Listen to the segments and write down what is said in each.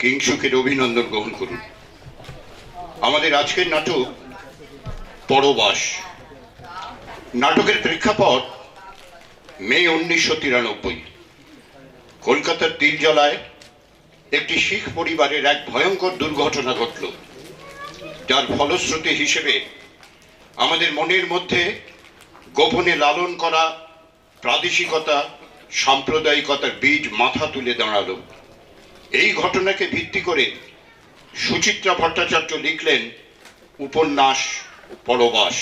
কিংসুকের অভিনন্দন গ্রহণ করুন। আমাদের আজকের নাটক পরবাস। নাটকের প্রেক্ষাপট মে 1993। কলকাতার তিলজলায় একটি শিখ পরিবারের এক ভয়ঙ্কর দুর্ঘটনা ঘটল, যার ফলশ্রুতি হিসেবে আমাদের মনের মধ্যে গোপনে লালন করা প্রাদেশিকতা, সাম্প্রদায়িকতার বীজ মাথা তুলে দাঁড়ালো। এই ঘটনাকে ভিত্তি করে সুচিত্রা ভট্টাচার্য লিখলেন উপন্যাস পরবাস।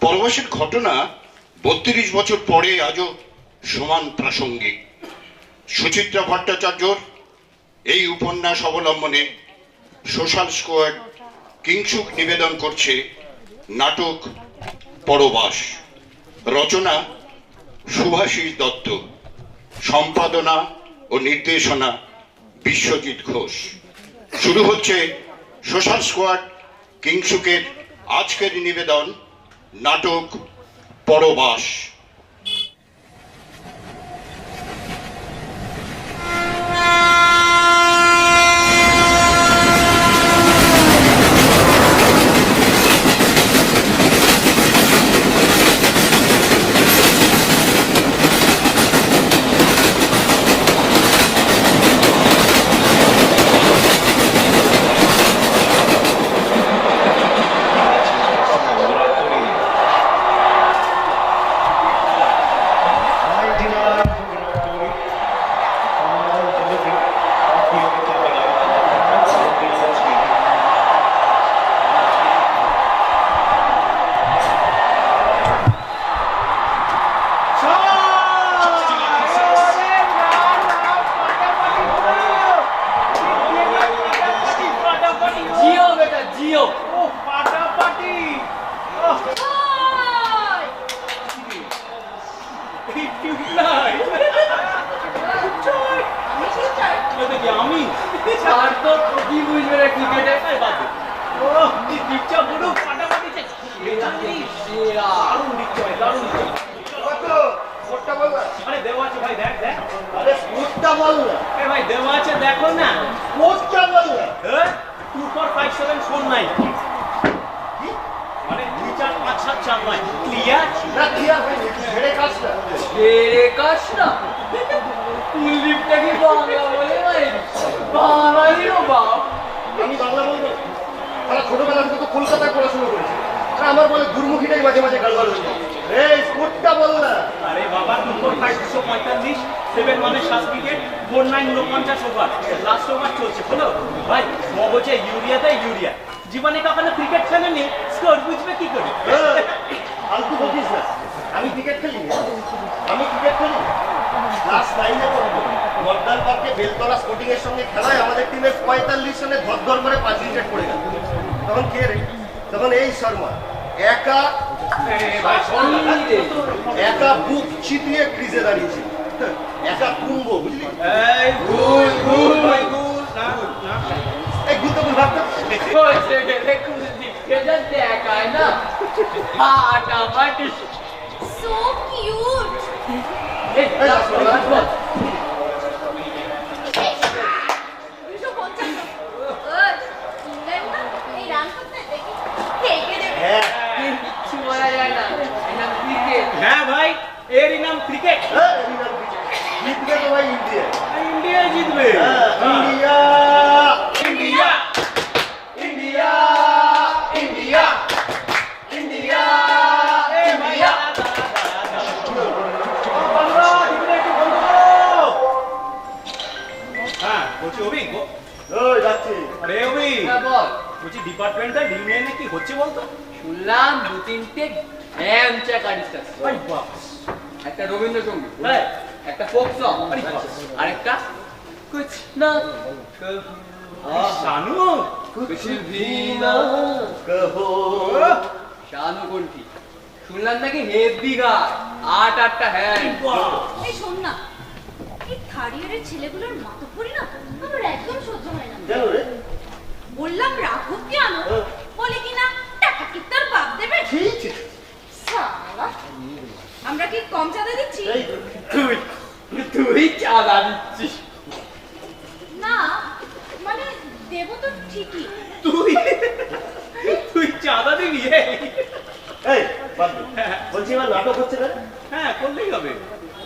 পরবাসের ঘটনা 32 বছর পরে আজও সমান প্রাসঙ্গিক। সুচিত্রা ভট্টাচার্যর এই উপন্যাস অবলম্বনে সোশ্যাল স্কোয়াড কিংসুক নিবেদন করছে নাটক পরবাস। রচনা শুভাশিস দত্ত, সম্পাদনা ও নির্দেশনা বিশ্বজিৎ ঘোষ। শুরু হচ্ছে সোশ্যাল স্কোয়াড কিংসুকের আজকের নিবেদন নাটক পরবাস। দেখো না 245749 মানে 24574 ক্লিয়ার না ক্লিয়ার হয়নি। ছেড়ে কাজটা লিপটা কি বাংলা বলে ভাই? বাঙালিরও বাপ। আমি বাংলা বলবো? তারা ছোটবেলা থেকে তো কলকাতায় পড়াশোনা করেছে। আমার বলে গুরমুখীটাই মাঝে মাঝে গালগাল হয়ে যায়। এই কোডটা বল না। আরে বাবা 245 7 মানে সার্টিফিকেট 4949 ওভার লাস্ট ওভার চলছে। হলো ভাই মগজে ইউরিয়া দেয় ইউরিয়া। জীবনে কখনো ক্রিকেট খেলেনি, স্কোর বুঝবে কি করে? ফালতু বকিস না। আমি ক্রিকেট খেলি, আমি ক্রিকেট খেলি ক্লাস 9 এ পড়ব। মর্দাল পার্কে বেলতলা স্পোর্টিং এর সঙ্গে খেলায় আমাদের টিমের 45 রানে ধর করে 5 উইকেট পড়ে গেল। তখন কে রে? তখন এই শর্মা একা একা বুক চিতিয়ে ক্রিজে দাঁড়িয়েছে। একা কুম্ভ, বুঝলি? এই গুল গুল ভাই গুল না না এই গুল তো ভাবতে কইছে রে কুল দিকে যাতে একাই না ফাটাফাটি সো কিউট। এই হ্যাঁ ভাই এর নাম ক্রিকেট। জিতবে তো ভাই ইন্ডিয়া, ইন্ডিয়া জিতবে। India India India India India এ ভাইয়া বাংলা দিলে একটু বন্ধ করো। হ্যাঁ বলছি অভি ওই যাচ্ছি। আরে অভি হ্যাঁ বল। বলছি ডিপার্টমেন্টাল ইউনিয়নে কি হচ্ছে বলতো? শুনলাম 2-3টে হ্যামচা কারিস্টাস। ভাই বাস একটা রবীন্দ্রসঙ্গীত, হ্যাঁ একটা ফোক সং, আর একটা কুছ না শানু কুছ ভি না কহো। শানু কোনটি শুনলাম নাকি হেভি গায় 8-8টা হ্যান্ড। এই শোন না, এই থার্ড ইয়ারের ছেলেগুলোর মাতব্বরি না আমার একদম সহ্য হয় না। কেন রে? বললাম রাঘবকে আনো, বলে কিনা টাকা কি তোর বাপ দেবে? শালা, আমরা কি কম চাঁদা দিচ্ছি? তুই চাঁদা দিচ্ছিস? না বলছি কি, তুই তুই চাঁদা দিবি? এই বাদ দে। বলছি এবার নাটক হচ্ছে না? হ্যাঁ, করলেই হবে।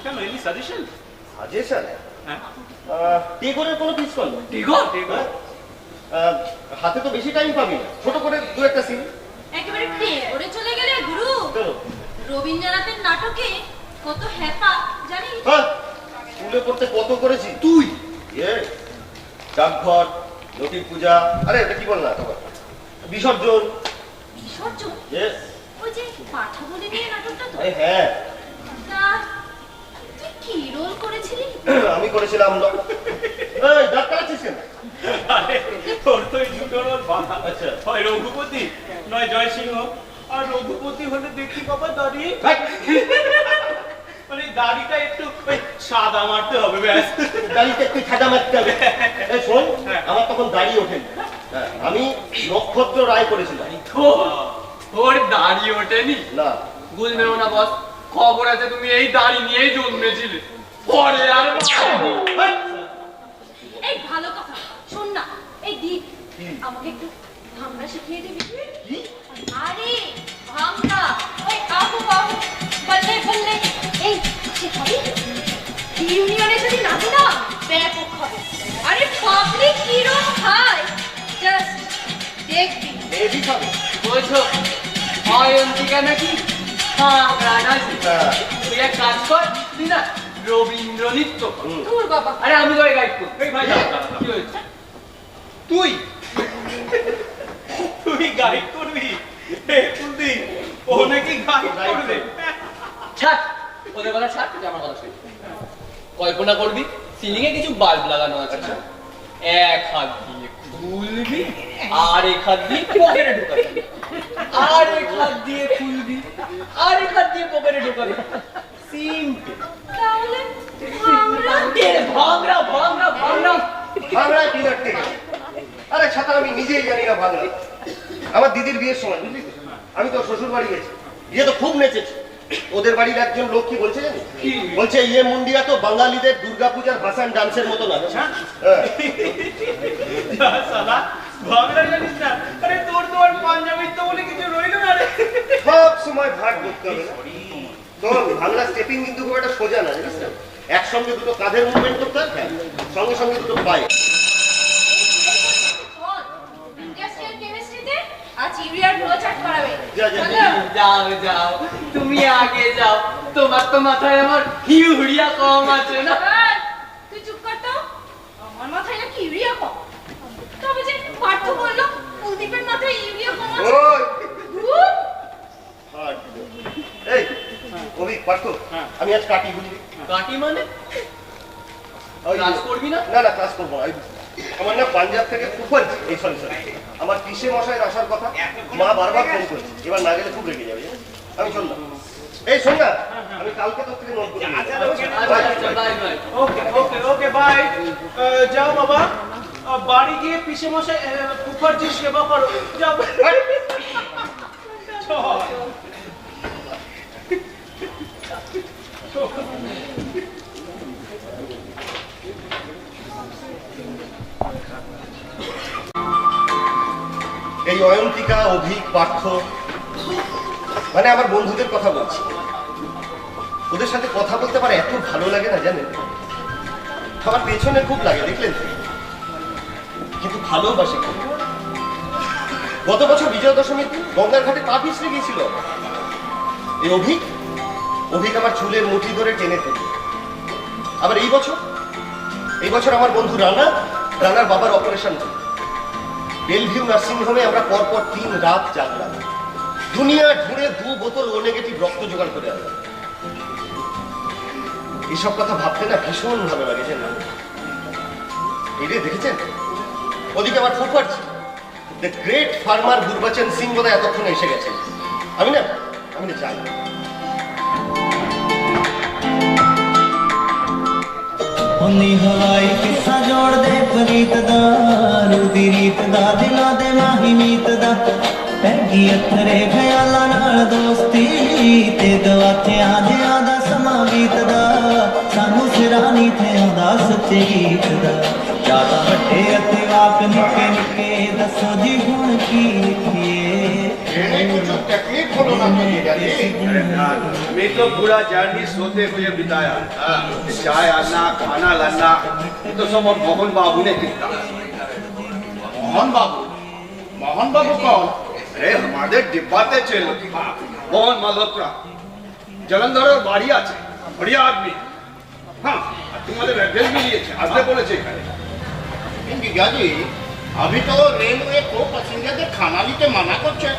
কেন, এনি সাজেশন? সাজেশন হ্যাঁ, টেগরের কোনো পিস করলো টেগর টেগর। হাতে তো বেশি টাইম পাবি না, ছোট করে দু একটা সিন। একেবারে টেগরে চলে গেলে গুরু। রবীন্দ্রনাথের নাটকে কত হ্যাপা জানিস? স্কুলে পড়তে কত করেছি তুই ডাকঘর, লক্ষ্মী পূজা, আরে এটা কি বল না তোমার বিসর্জন। বিসর্জন? Yes, ওই যে পাঠা বলে নিয়ে নাটকটা তো? এই হ্যাঁ তা তুই কি রোল করেছিলি? আমি করেছিলাম। এই ডাক কাটাচ্ছিস কেন? আরে তোর তো এই দুটো রোল বাঁধা। আচ্ছা। হয় রঘুপতি নয় জয়সিংহ। আর রঘুপতি হলে দেখি বাবা দাড়ি, মানে দাড়িটা একটু ওই সাদা মারতে হবে ব্যাস। দাড়িতে একটু ছাদা মারতে হবে। এই শোন, আমার তখন দাড়ি ওঠেনি। আমি নক্ষত্র রায় করেছিলাম। তোর দাড়ি ওঠেনি? না বুঝবেও না বস, খবর আছে তুমি এই দাড়ি নিয়েই জন্মেছিলে। পরে আর এই ভালো কথা শোন না, এই দীপ আমাকে একটু ভাঙা শিখিয়ে দিবি? কি? আরে ভাঙা, ওই আবু বাবু বললে বললে এই শেখাবি? ইউনিয়নে যদি নাচি না ব্যাপক হবে। আরে পাবলিক হিরো খায়, জাস্ট দেখবি। এবি খাবে। বলছো অয়ন্তিকা নাকি ভাঙা নাচে? তুই এক কাজ কর, তুই না রবীন্দ্র নৃত্য কর। দূর বাবা। আরে আমি তোকে গাইড করি। এই ভাই দাঁড়া, দাঁড়া, কি দাঁড়া। হয়েছে? তুই তুই গাইড করবি? এ কুলদীপ, ও নাকি গাইড করবে? ছাড় ওদের কথা, ছাড়, তুই আমার কথা শুন। কল্পনা করবি সিলিং এ কিছু বাল্ব লাগানো আছে, এক হাত দিয়ে খুলবি আর এক হাত দিয়ে পকেটে ঢুকাবি, আর এক হাত দিয়ে খুলবি আর এক হাত দিয়ে পকেটে ঢুকাবি। সিম্পল। তাহলে ভাঙা ভাঙরা ভাঙরা ভাঙরা। বাংলায় ডিনার টেকে। আরে ছাতা আমি নিজেই জানি না বাংলা। আমার দিদির বিয়ের সময় বুঝলি তো, আমি তো শ্বশুর বাড়ি গেছি, গিয়ে তো খুব নেচেছে। ওদের বাড়ির একজন লোক কি বলছে জানি, বলছে ইয়ে মুন্ডিয়া তো বাঙালিদের দুর্গাপূজার ভাসান ডান্সের মতো না। শালা ভাগরা জানিস না? আরে তোর তো আর পাঞ্জাবির তো বলে কিছু রইল না রে। সব সময় ভাগ করতে হবে না। তোর বাংলা স্টেপিং কিন্তু খুব একটা সোজা না, জানিস না? একসঙ্গে দুটো কাঁধের মুভমেন্ট করতে হয়, সঙ্গে সঙ্গে দুটো পায়ে। ইন্ডাস্ট্রিয়াল কেমিস্ট্রিতে আজ ইউরিয়ার ফ্লো চার্ট করাবে। যা, যা, চলো। যাও যাও, তুমি আগে যাও, তোমার তো মাথায় আমার হিউড়িয়া কম আছে না? এই, তুই চুপ কর তো। আমার মাথায় নাকি ইউরিয়া কম? তবে যে পার্থ বললো কুলদীপের মাথায় ইউরিয়া কম আছে। ওই ধুর, হাট। এই কবি পারতো, আমি আজ কাটি বুঝলি। কাটি মানে? ওই ক্লাস করবি না? না না ক্লাস করবো না। আমার না পাঞ্জাব থেকে ফুফল, এই সরি আমার পিসে মশাইয়ের আসার কথা, মা বারবার ফোন করছে, এবার না গেলে খুব রেগে যাবে। আমি চললাম। এই শোন না, আমি কালকে তোর থেকে নোট করে নিয়ে আচ্ছা, যাবো। ওকে, আচ্ছা আচ্ছা, বাই বাই। ওকে ওকে ওকে বাই। যাও বাবা, বাড়ি গিয়ে পিসে মশাই ফুফারজির সেবা করো। যাও চল। এই অয়ন্তিকা, অভিক, পার্থ, মানে আমার বন্ধুদের কথা বলছি। ওদের সাথে কথা বলতে পারে এত ভালো লাগে না জানেন? আমার পেছনে খুব লাগে, দেখলেন তো? কিন্তু ভালোবাসে খুব। গত বছর বিজয়া দশমীর গঙ্গার ঘাটে পা পিছলে গিয়েছিল এই অভিক আমার চুলের মুঠি ধরে টেনে ফেলি। আবার এই বছর আমার বন্ধু রানার বাবার অপারেশন হল। বেলভিউ নার্সিং হোমে আমরা পরপর 3 রাত জাগলাম, দুনিয়া ঘুরে 2 বোতল ও নেগেটিভ রক্ত জোগাড় করে আনলাম। এসব কথা ভাবতে না ভীষণ ভালো লাগে জানেন? এই রে দেখেছেন, ওদিকে আমার ফুফারজি দ্য গ্রেট ফার্মার গুরবাচন সিং বোধহয় এতক্ষণে এসে গেছে। আমি না যাই। उन्नी हवाई किस्सा जोड़ दे प्रीत दा रूदी रीत दा दिलों दे माही मीत दा पैगी अथरे ख्यालां नाल दोस्ती ते गवाचे आजियां दा समा बीतदा सानू ਸ਼ਰਾਨੀ ਤੇ ਆਉਂਦਾ ਸੱਚੇ ਗੀਤ ਦਾ ਜਿਆਦਾ ਵੱਡੇ ਅਤੇ ਵਾਕ ਨਿੱਕੇ ਨਿੱਕੇ ਦੱਸੋ ਜੀ ਹੁਣ ਕੀ ਲਿਖੀਏ कहने कुछ तकलीफ बोलो ना तो जीजा जी मैं तो पूरा जर्नी सोते हुए बिताया। चाय आना खाना लाना ये तो सब मोहन बाबू ने किया। मोहन बाबू कौन अरे हमारे डिब्बाते चलो मोहन मल्होत्रा जलंधर और बाड़ी আছে बढ़िया आदमी। हाँ तुम्हारे एड्रेस भी लिए আসতে বলেছে এখানে। जीजा जी अभी तो रेलवे को पैसेंजर खाना लीते मना करছে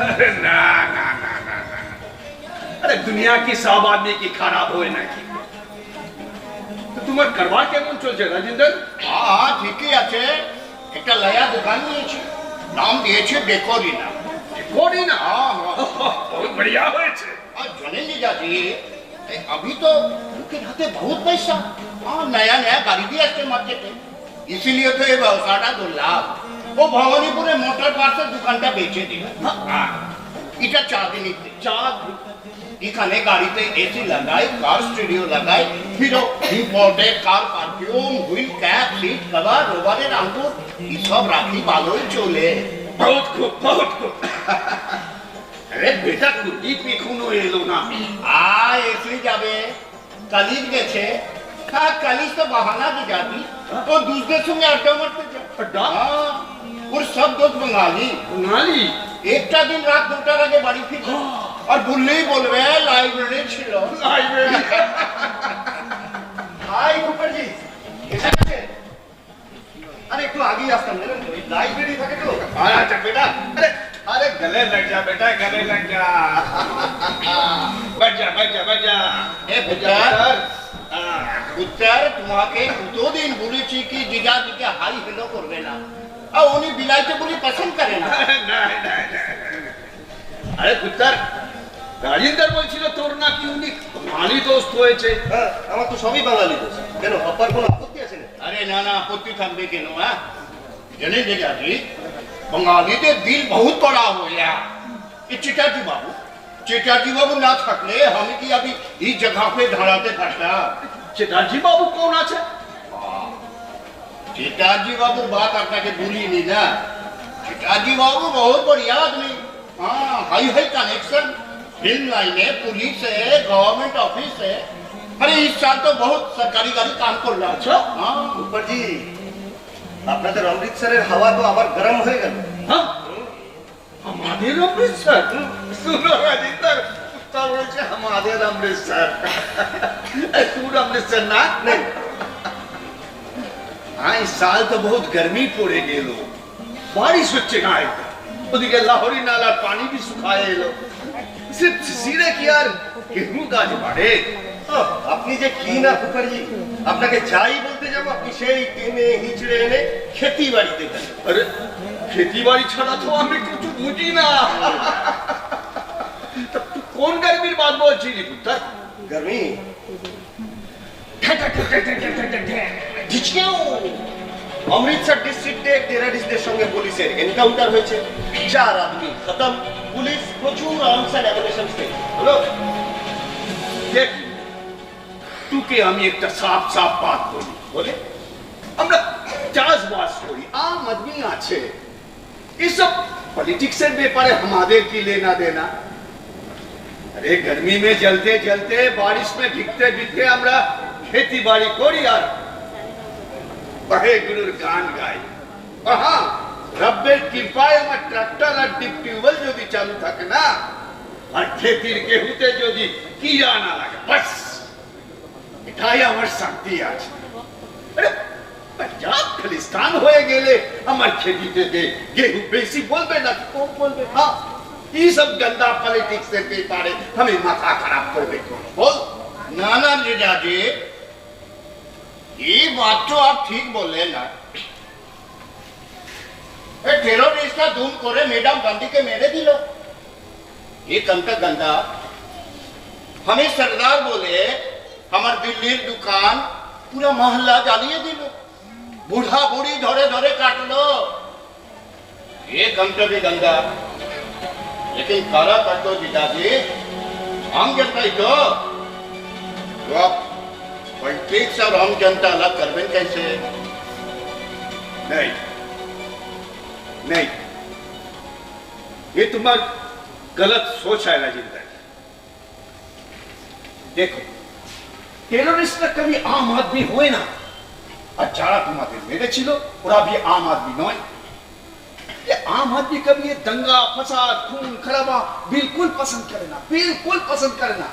अरे ना ना ना ना ना अरे दुनिया की सब आदमी की खराब होए ना की तो তোমার কারবার কেমন চলছে রাজিন্দর? হ্যাঁ ঠিকই আছে একটা লয়া দোকান নিয়েছি নাম দিয়েছে ডেকোরিনা कोडी ना हाँ बहुत बढ़िया হয়েছে। और जने जीजा जी अभी तो उनके हाथे बहुत पैसा हाँ नया नया गाड़ी भी আসছে মার্কেটে इसीलिए तो ये व्यवसायটা ধরলাম ও ভবানীপুরে মোটর পার্টসের দোকানটা বেচে দিল এটা 4 দিন এখানে গাড়িতে এসি লাগাই কার স্টুডিও লাগাই hero imported car perfume wheel cap seat cover রবারের আঙ্গুর এসব রাখি ভালোই চলে बहुत खूब अरे बेटा कुलदीप এখনো এলো না। এসে যাবে কালিজ গেছে হ্যাঁ কালিজ তো বাহানা की जाती तो दूसरे संगे अड्डा मारते अड्डा? हाँ और सब दोस्त बंगाली নালি একটা দিন রাত 2টার আগে বাড়ি ফিরে আর বললেই বলবে লাইব্রেরি ছিল লাইব্রেরি হাই কুপারজি এসেছে আরে একটু আগেই আসতাম জানেন তো লাইব্রেরি থাকে তো अच्छा बेटा अरे अरे गले लग जा बेटा गले लग जा बैठ जा এ উত্তর তোমাকে দুদিন বলেছি কি জিজাজিকে হাই হেলো করবে না আর উনি বিলাইতে বলি পছন্দ করে না আরে কুত্তার রাজিন্দর বলছিল তোর নাকি উনি মালি দোস্ত হয়েছে। হ্যাঁ আমার তো সবই বাঙালি দোষ কেন আপনার কোনো আপত্তি আছে না আরে না না আপত্তি থাকবে কেন হ্যাঁ জানেন জিজাজি বাঙালিদের দিল বহুত বড়া হয়ে ये चिटाजी बाबू ना থাকলে আমি কি अभी इस जगह पे धड़ाते पारতাম চিটাজি বাবু কোন আছে? चिटाजी बाबू बात আপনাকে ভুলিনি না चिटाजी बाबू बहुत बढ़िया आदमी हाँ high high connection film line है पुलिस है गवर्नमेंट ऑफिस है अरे इस साल तो बहुत सरकारी गाड़ी काम कर रहा अच्छा? हाँ কুপারজি আপনাদের অমৃতসরের হাওয়া তো আবার গরম হয়ে গেল হ্যাঁ আমাদের অমৃতসর শুনো রাজিন্দর কুত্তা বলছে আমাদের অমৃতসর তোর অমৃতসর না नहीं हाँ इस साल तो बहुत गर्मी पड़े गেল बारिश হচ্ছে না ওদিকে লাহোরি নালার পানি भी শুকায়ে এলো সির্ফ সিরে কি আর গেহু গাছ বাড়ে আপনি যে কি না কুপারজি আপনাকে যাই বলতে যাবো আপনি সেই টেনে হিচড়ে এনে খেতি বাড়িতে গেলেন अरे खेती बाड़ी ছাড়া তো আমি কিছু বুঝি না তা তুই কোন গরমির বাত বলছিলি পুত্র गर्मी অমৃতসর ডিস্ট্রিক্টে টেরারিস্টদের সঙ্গে পুলিশের এনকাউন্টার হয়েছে 4 আদমি খতম পুলিশ প্রচুর আর্মস এন্ড অ্যামিনেশন হলো দেখ তোকে আমি একটা সাফ সাফ বাত বলি বলে আমরা চাষবাস করি আম আদমি আছে এসব পলিটিক্সের ব্যাপারে আমাদের কি लेना देना अरे गर्मी में जलते जलते बारिश में भीगते भीगते আমরা खेती बाड़ी করি আর বাহেগুলোর গান গাই আর হ্যাঁ রব্বের কৃপায় আমার ট্রাক্টর আর ডিপ টিউবওয়েল যদি চালু থাকে না আর খেতির গেহুতে যদি কিরা না লাগে বাস এটাই আমার শান্তি আছে আরে पंजाब खालिस्तान হয়ে গেলে আমার খেতিতে গেহু বেশি বলবে না কম বলবে হ্যাঁ ये सब गंदा पॉलिटिक्स से ব্যাপারে हमें माथा खराब করবে বল ना ना जीजाजी ये बात तो आप ठीक बोले ना टेररिस्ट का धूम करे मैडम गांधी के मेरे दिलो ये कंटा गंदा हमें सरदार बोले हमार दिल्लीर दुकान पूरा मोहल्ला জ্বালিয়ে दिल बूढ़ा बूढ़ी धरे धरे काटलो ये कंटा भी गंदा लेकिन करा काटो जीजाजी हम कहता ही तो पॉलिटिक्स और आम जनता अलग करबें कैसे? नहीं नहीं, ये तुम्हारी गलत सोच है राजेंद्र। देखो, टेररिस्ट कभी आम आदमी हुए ना, আর যারা তোমাদের মেরেছিল ওরা भी आम आदमी নয়। ये आम आदमी कभी ये दंगा फसाद खून खराबा बिल्कुल पसंद करे ना, बिल्कुल पसंद करे ना।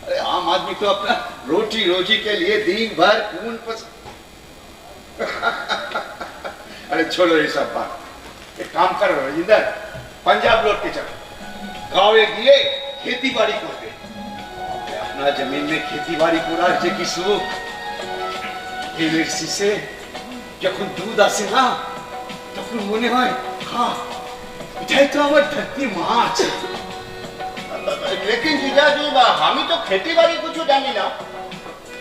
अरे आम आदमी तो अपना रोटी रोजी के लिए दिन भर खून पसंद अरे छोड़ो ये सब बात, एक काम करो राजेंद्र, पंजाब लौट के चलो, गाँव गए खेती बाड़ी करते, अपना जमीन में खेती बाड़ी করার যে কি সুখ, এর শীষে যখন দুধ আসে না তখন মনে হয় হ্যাঁ এটাই তো আমার ধরती माँ আছে। लेकिन जीजाजी हम तो खेती बाड़ी कुछ जानी ना।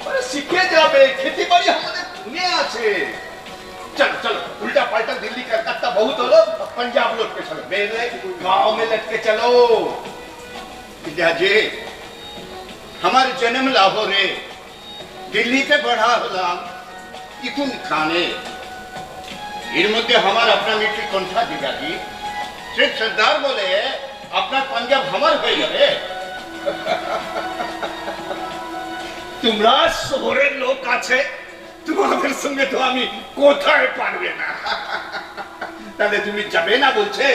আরে শিখে যাবে, खेती बाड़ी আমাদের খুনে আছে। चलो चलो, उल्टा पलटा दिल्ली कलकत्ता बहुत हो लो, पंजाब लौट के चलो, मेरे गांव में लट के चलो। जीजाजी हमारे जन्म लाहौर है, दिल्ली से बढ़ा हलाम इतुन खाने एर मध्य हमारा अपना मिट्टी कौन था जीजाजी? सिर्फ सरदार बोले अपना पंजाब हमार हो जाए। তোমরা শহরের লোক আছে, তোমাদের সঙ্গে তো আমি কোথায় পারবে না। তাহলে তুমি যাবে না বলছে?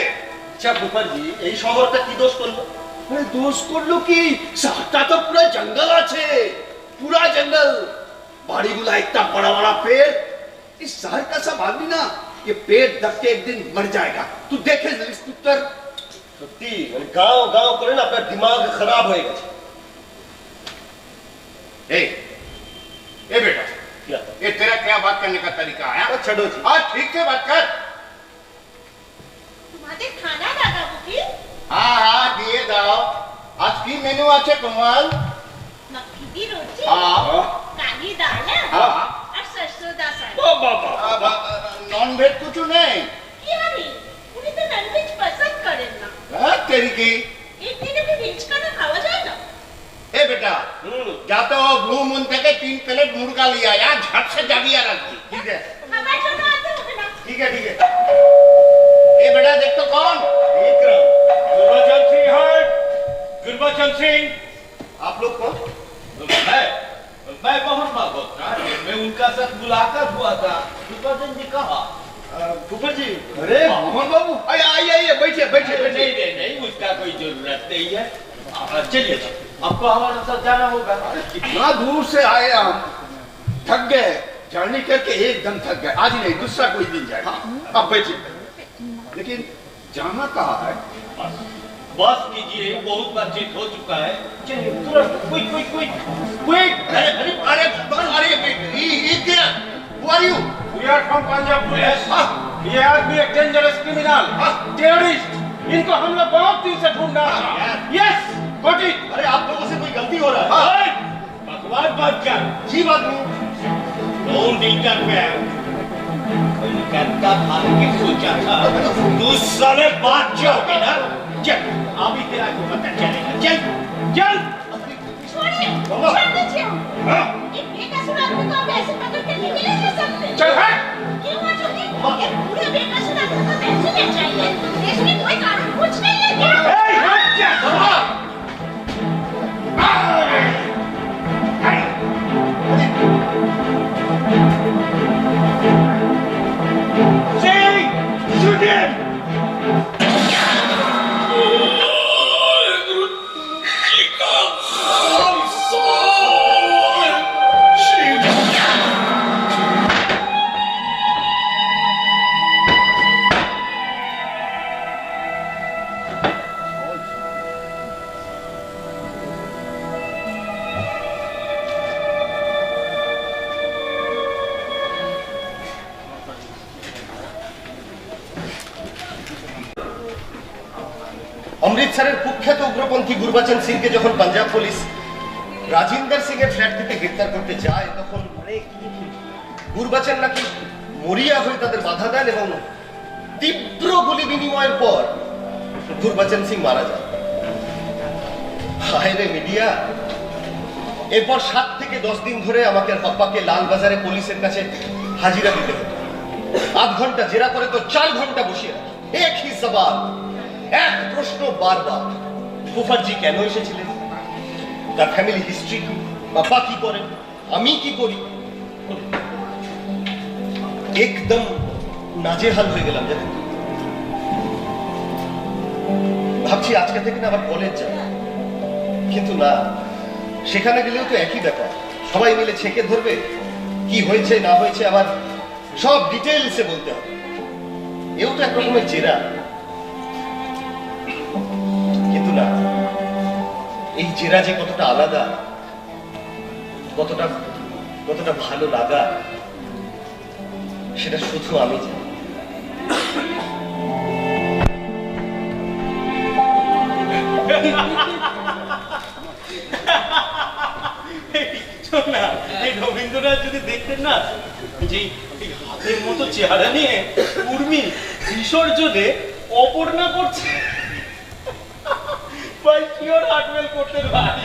আচ্ছা ফুফারজি, এই শহরটা কি দোষ করলো? अरे दोस्त कर लो कि साता तो पूरा जंगल আছে, पूरा जंगल, बाड़ी गुला इतना बड़ा बड़ा पेड़, इस शहर का सब आदमी ना ये पेड़ दब के एक दिन मर जाएगा। तू देखे उत्तर সত্যি মানে গাঁও গাঁও করে না আপনার দিমাগ খারাপ হয়ে গেছে। ए बेटा, क्या? ये तेरा क्या बात करने का तरीका है? छोड़ो जी। आज ठीक से बात कर। তোমাদের খানা দাদা বুকি हाँ हाँ दिए दाओ। आज की मेनू আছে कमाल? मक्की दी रोटी, हाँ काली दाल हाँ और सरसों दा साग। नॉन वेज कुछ नहीं। কি হবে? উনি তো ননভেজ পছন্দ করেন না। तेरी की একদিনে কি ভেজ খানা খাওয়া যায় না? ए बेटा जा तो ब्लू मून থেকে 3 प्लेट मुर्गा लिया यार, झट से जागिया रख दी। ठीक है খাবার জন্য আনতে হবে না। ठीक है ठीक है। ए बेटा देख तो कौन? देख रहा हूँ। गुरबचन सिंह है, गुरबचन सिंह। आप लोग कौन? मैं मोहन भागवत मैं उनका साथ मुलाकात हुआ था। गुरबचन जी कहा? ফুফারজি, अरे मोहन बाबू आइए आइए आइए, बैठिए बैठिए बैठिए। नहीं उसका कोई जरूरत नहीं है। चलिए आपको हमारे साथ जाना होगा। कितना दूर से आए हम, थक गए, जर्नी करके एकदम थक गए। आज नहीं दूसरा कोई दिन जाए। अब बैठिए, लेकिन जाना कहाँ है? बस कीजिए, बहुत बातचीत हो चुका है। चलिए तुरंत क्विक क्विक क्विक क्विक। अरे अरे अरे अरे ये क्या? Who are you? We are from Punjab police. ये आदमी एक डेंजरस क्रिमिनल, टेररिस्ट। इनको हम लोग बहुत दिन से ढूंढ रहा था। Yes, got it. अरे आप लोगों से कोई गलती हो रहा है। बकवास बात कर। जी बात नहीं। Don't interfere. कलकत्ता भाग के सोचा था तू साले बात जाओगे ना। चल अभी तेरा को पता चलेगा। चल चल। छोड़िए, छोड़ दीजिए। एक बेकसूर आदमी को आप ऐसे पकड़ के नहीं ले जा सकते। चल हट। क्यों छोड़िए? एक पूरे बेकसूर आदमी को पैसे ले चाहिए। देश में कोई कानून कुछ नहीं है क्या? हट जा। Shoot him! অমৃতসরের কুখ্যাত উগ্রপন্থী গুরবাচন সিংকে যখন পাঞ্জাব পুলিশ রাজিন্দর সিং এর ফ্ল্যাট থেকে গ্রেফতার করতে যায়, তখন গুরবাচন নাকি মরিয়া হয়ে তাদের বাধা দেন এবং তীব্র গুলি বিনিময়ের পর গুরবাচন সিং মারা যান। হায় রে মিডিয়া, এরপর 7 থেকে 10 দিন ধরে আমাকে আর পাপ্পাকে লালবাজারে পুলিশের কাছে হাজিরা দিতে হতো। 8 ঘন্টা জেরা করে তো 4 ঘন্টা বসিয়ে রাখে। একই সওয়াল, এক প্রশ্ন বারবার। ফুফাজি কেন এসেছিলেন, তার ফ্যামিলি হিস্ট্রি কি, পাপা কি করেন, আমি কি করি। একদম নাজেহাল হয়ে গেলাম জানেন। ভাবছি আজকে থেকে না আবার কলেজ যাব, কিন্তু না, সেখানে গেলেও তো একই ব্যাপার। সবাই মিলে ছেঁকে ধরবে, কি হয়েছে না হয়েছে আবার সব ডিটেইলসে বলতে হবে। এও তো এক রকমের জেরা। কিন্তু না, এই জেরা যে কতটা আলাদা, কতটা ভালো লাগা, সেটা শুধু আমি জানি। না, এই রবীন্দ্রনাথ যদি দেখতেন না, যে এই হাতের মতো চেহারা নিয়ে উর্মি বিসর্জনে অপর্ণা করছে, ভাই কিওর হার্টওয়েল করতেন ভাই।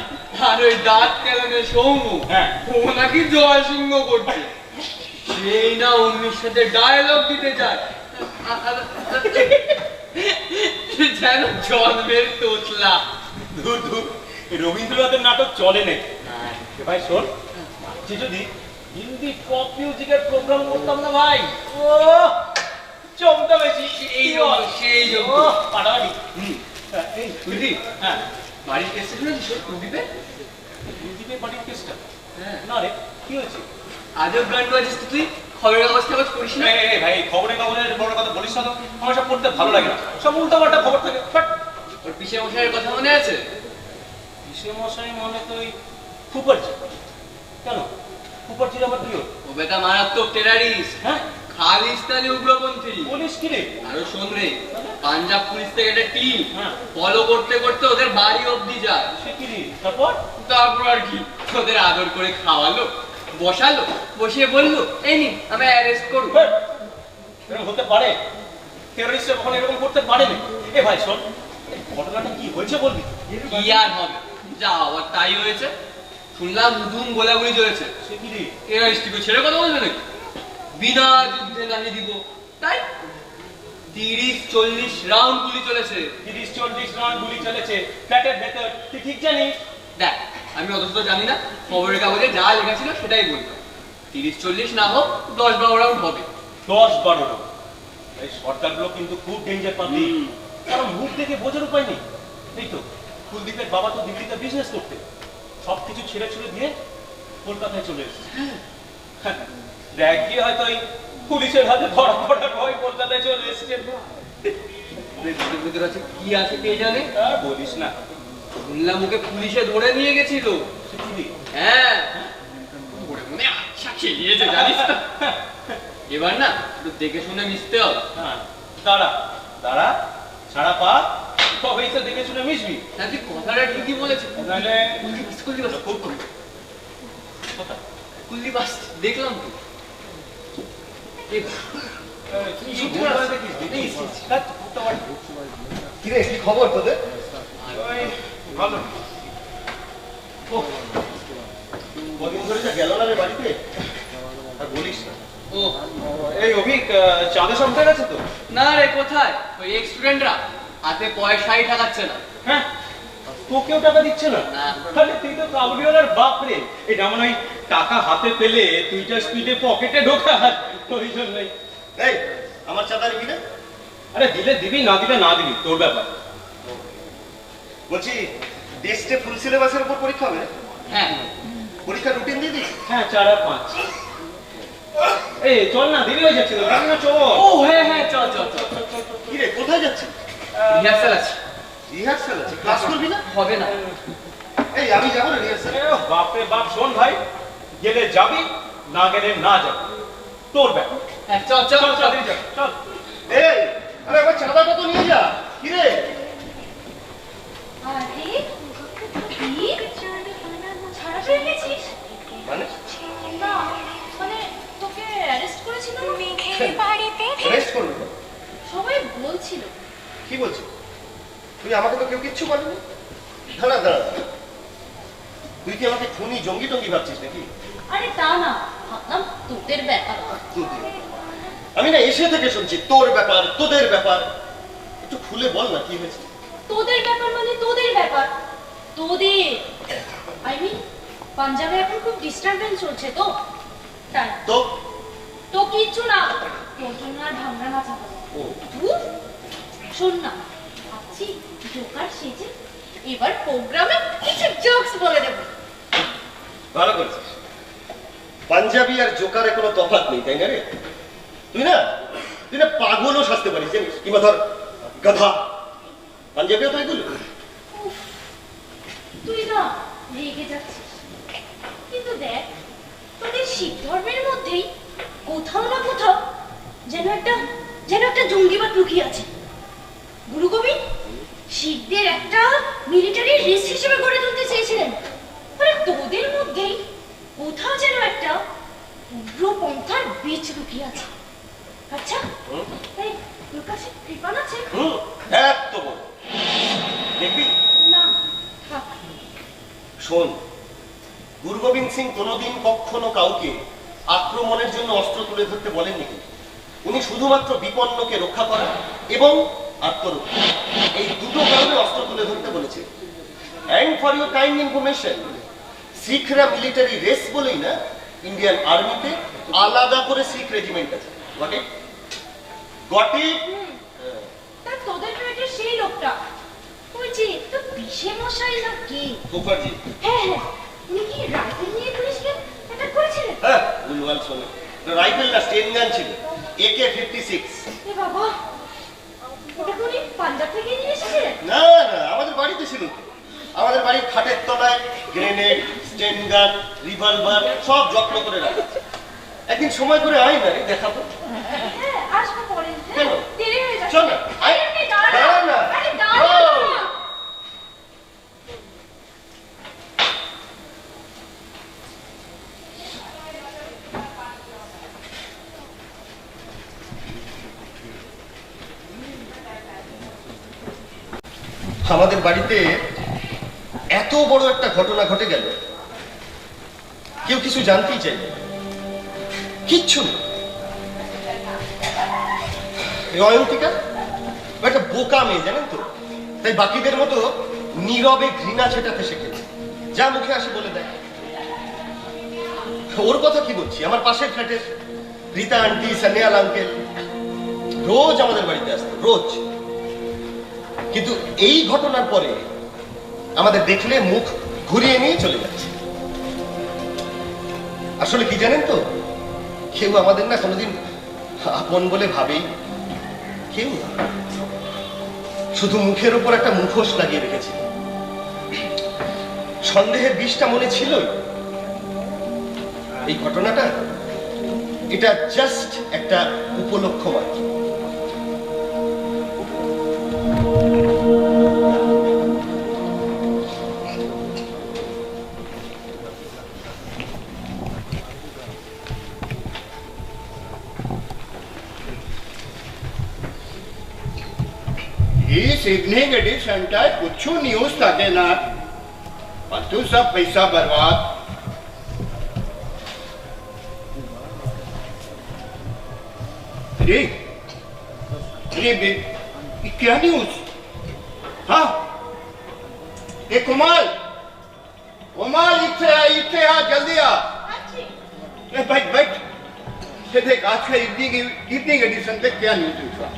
আর ওই দাঁত কেলানে সৌমু, হ্যাঁ। ও নাকি জয় সিংহ করছে। সেই না উর্মির সাথে ডায়লগ দিতে চায়, যেন জন্মের তোতলা। ধুর ধুর, এই রবীন্দ্রনাথের নাটক চলে না। ভাই শোন, যে যদি হিন্দি পপ মিউজিকের প্রোগ্রাম করতাম না ভাই, ও চমকা বেশি। সেই জন্য পাটাপাটি। এই তুই হ্যাঁ, বাড়ির কেসে শুনেছিস কুলদীপে? কুলদীপের বাড়ির কেসটা? হ্যাঁ। না রে, কি হয়েছে? আজও গান বাজিস তো তুই, খবরের কাগজ টাগজ করিস না? ভাই খবরের কাগজের বড় কথা বলিস না তো, আমার সব পড়তে ভালো লাগে না, সব উল্টাপাল্টা খবর থাকে। বাট ওর পিসে মশাইয়ের কথা মনে আছে? পিসে মশাই মানে তো ওই ফুপারজি। কেন ফুপারজির আবার কি হল? ও বেটা মারাত্মক টেরারিস্ট, হ্যাঁ, খালিস্তানি উগ্রপন্থী। বলিস কি রে? আরো শোন রে, পাঞ্জাব পুলিশ থেকে একটা টিম হ্যাঁ। ফলো করতে করতে ওদের বাড়ি অবধি যায়। সে কি রে? তারপর তারপর আর কি, ওদের আদর করে খাওয়ালো, বসালো, বসিয়ে বললো এই নি আমি অ্যারেস্ট করবো। হেই, এরকম হতে পারে? টেররিস্টরা কখনো এরকম করতে পারে না। এ ভাই শোন, এই ঘটনাটা কি হয়েছে বলবি? কি আর হবে, যা হওয়ার তাই হয়েছে। শুনলাম হুদুম গোলাগুলি চলেছে। সে কি রে? টেররিস্টকে ছেড়ে কথা বলবে নাকি? বিনা যুদ্ধে নাহি দিব, তাই 30-40 রাউন্ড গুলি চলেছে। 30-40 রাউন্ড গুলি চলেছে ফ্ল্যাটের ভেতর, তুই ঠিক জানিস? দেখ, আমি অত তো জানি না, খবরের কাগজে যা লেখা ছিল সেটাই বলতাম। 30-40 না হোক 10-12 রাউন্ড হবে। 10-12 রাউন্ড। এই সরকারগুলো কিন্তু খুব ডেঞ্জার পাবলিক, কারণ মুখ দেখে বোঝার উপায় নেই। এই তো কুলদীপের বাবা তো দিল্লিতে বিজনেস করতে, সবকিছু ছেড়ে ছুড়ে দিয়ে কলকাতায় চলে এসেছে। দেখ গিয়ে হয়তো ওই পুলিশের হাতে ধরা পড়ার ভয় কলকাতায় চলে এসেছে। ভেতর ভেতর আছে কি আছে কে জানে। আর বলিস না। শুনলাম ওকে পুলিশে ধরে নিয়ে গেছিল। সে কি রে? হ্যাঁ, মনে মনে আচ্ছা খেলিয়েছে জানিস তো। এবার না একটু দেখে শুনে মিশতে হবে। হ্যাঁ, দাঁড়া দাঁড়া, ছাড়া পা, তবেই তো দেখে শুনে মিশবি। হ্যাঁ, তুই কথাটা ঠিকই বলেছিস। নাহলে কুলদীপ খুব কম কথা কুলদীপ আসছে, দেখলাম তো। কিরে, কি খবর তোদের? ভালো। কদিন ধরে যা গেল না রে বাড়িতে, আর বলিস না। ও এই অভিক, চাঁদে সব উঠে গেছে তো? না রে, কোথায়? ওই এক্স স্টুডেন্টরা হাতে পয়সাই ঠাকাচ্ছে না। হ্যাঁ, তোকেও টাকা দিচ্ছে না? না। তাহলে তুই তো কাবুলিওয়ালার বাপ রে। এই যেমন ওই টাকা হাতে পেলে তুইটা স্পিডে পকেটে ঢোকা, ওই জন্যই। এই আমার চাঁদা নিবি না? আরে দিলে দিবি, না দিলে না দিবি, তোর ব্যাপার। বলছি টেস্টে ফুল সিলেবাসের উপর পরীক্ষা হবে? হ্যাঁ, পরীক্ষার রুটিন দিয়ে দিস? হ্যাঁ, 4 আর 5। এই চল না, দেরি হয়ে যাচ্ছে তো, দেরি না, চল। ও হ্যাঁ হ্যাঁ, চল চল চল। কিরে, কোথায় যাচ্ছিস? রিহার্সাল আছে। রিহার্সাল আছে? ক্লাস করবি না? হবে না। এই আমি যাবো না রিহার্সাল। বাপরে বাপ, শোন ভাই, গেলে যাবি, না গেলে না যাবি, তোর ব্যাপার। হ্যাঁ, চল চল চল চল। চল চল। এই আরে আমার চাঁদাটা তো নিয়ে যা। কিরে, আরে কি ছাড়া পেয়ে গেছিস? মানে না মানে তোকে অ্যারেস্ট করেছিল না? রেস্ট করবি না? সবাই বলছিল। কি বলছিস তুই? আমাকে তো কেউ কিচ্ছু বলেনি। দাঁড়া দাঁড়া, তুই কি আমাকে খুনি জঙ্গি টঙ্গি ভাবছিস নাকি? আরে তা না, ভাবলাম তোদের ব্যাপার। আমি না এসে থেকে শুনছি তোর ব্যাপার, তোদের ব্যাপার। একটু খুলে বল না কি হয়েছে। তোদের ব্যাপার মানে তোদের ব্যাপার, তোদের আই মিন পাঞ্জাবে এখন খুব ডিস্টারবেন্স চলছে তো তাই। তো তো কিচ্ছু না, তোর জন্য আর ভাঙনা না চাপা। ও শোন না, ভাবছি জোকার সেজে এবার প্রোগ্রামে কিছু জোকস বলে দেব। ভালো করেছিস। পাঞ্জাবি আর জোকারে কোনো তফাৎ নেই, তাই না রে? তুই না পাগলও সাজতে পারিস জানিস, কিংবা ধর গাধা, পাঞ্জাবিও তো এগুলো। উফ, তুই না রেগে যাচ্ছিস, কিন্তু দেখ তোদের শিখ ধর্মের মধ্যেই কোথাও না কোথাও যেন একটা জঙ্গিবাদ লুকিয়ে আছে। গুরু গোবিন্দ শিখদের একটা মিলিটারি রেস হিসেবে গড়ে তুলতে চেয়েছিলেন, আরে তোদের মধ্যেই কোথাও যেন একটা উগ্রপন্থার বীজ লুকিয়ে আছে। আচ্ছা এই তোর কাছে কৃপান আছে? এত বড় দেখবি না থাক। শোন, গুরু গোবিন্দ সিং কোনোদিন কখনো কাউকে আক্রমণের জন্য অস্ত্র তুলে ধরতে বলেননি। উনি শুধুমাত্র বিপন্নকে রক্ষা করা এবং আত্মরক্ষা, এই দুটো কারণে অস্ত্র তুলে ধরতে বলেছে। And for your kind information, শিখরা মিলিটারি রেস বলেই না ইন্ডিয়ান আর্মিতে আলাদা করে শিখ রেজিমেন্ট আছে। Got it? তা তোদের ট্রেডের সেই লোকটা ওই যে তো বিশে মশাই না কে? মুখার্জি। হ্যাঁ হ্যাঁ, উনি কি রাইফেল নিয়ে পুলিশকে অ্যাটাক করেছিলেন? হ্যাঁ, ভুলভাল শোনে। রাইফেল না, স্টেন গান ছিল, AK-56। এ বাবা, ওটা উনি পাঞ্জাব থেকে নিয়ে এসেছিলেন? না না, আমাদের বাড়িতে ছিল তো। আমাদের বাড়ির খাটের তলায় গ্রেনেড, স্টেন গান, রিভলভার সব যত্ন করে রাখা। একদিন সময় করে আয় না রে, দেখাবো। হ্যাঁ, আসবো পরে। কেন? দেরি হয়ে যাচ্ছে। চল না, আয়। আরে আপনি দাঁড়ান। দাঁড়া না। আরে দাঁড়ান ও। না। আমাদের বাড়িতে এত বড় একটা ঘটনা ঘটে গেল, কেউ কিছু জানতেই চাইবে না। কিচ্ছু না। এই অয়ন্তিকা ও একটা বোকা মেয়ে, জানেন তো, তাই বাকিদের মতো নীরবে ঘৃণা ছেটাতে শিখেছে, যা মুখে আসে বলে দেয়। ওর কথা কি বলছি, আমার পাশের ফ্ল্যাটের রীতা আন্টি, সানিয়াল আঙ্কেল রোজ আমাদের বাড়িতে আসতো, রোজ। কিন্তু এই ঘটনার পরে আমাদের দেখলে মুখ ঘুরিয়ে নিয়ে চলে যাচ্ছে। আসলে কি জানেন তো, কেউ আমাদের না কোনোদিন আপন বলে ভাবেই, কেউ না। শুধু মুখের উপর একটা মুখোশ লাগিয়ে রেখেছে। সন্দেহের বিষটা মনে ছিলই। এই ঘটনাটা এটা জাস্ট একটা উপলক্ষ মাত্র। इस इवनिंग एडिशन का कुछ न्यूज থাকে না, तू सब पैसा बर्बाद। अरे अरे क्या न्यूज? हाँ ये कुमाल इतने आ जल्दी आ। बैठ बैठ, ये देख आज का इवनिंग एडिशन पे क्या न्यूज हुआ।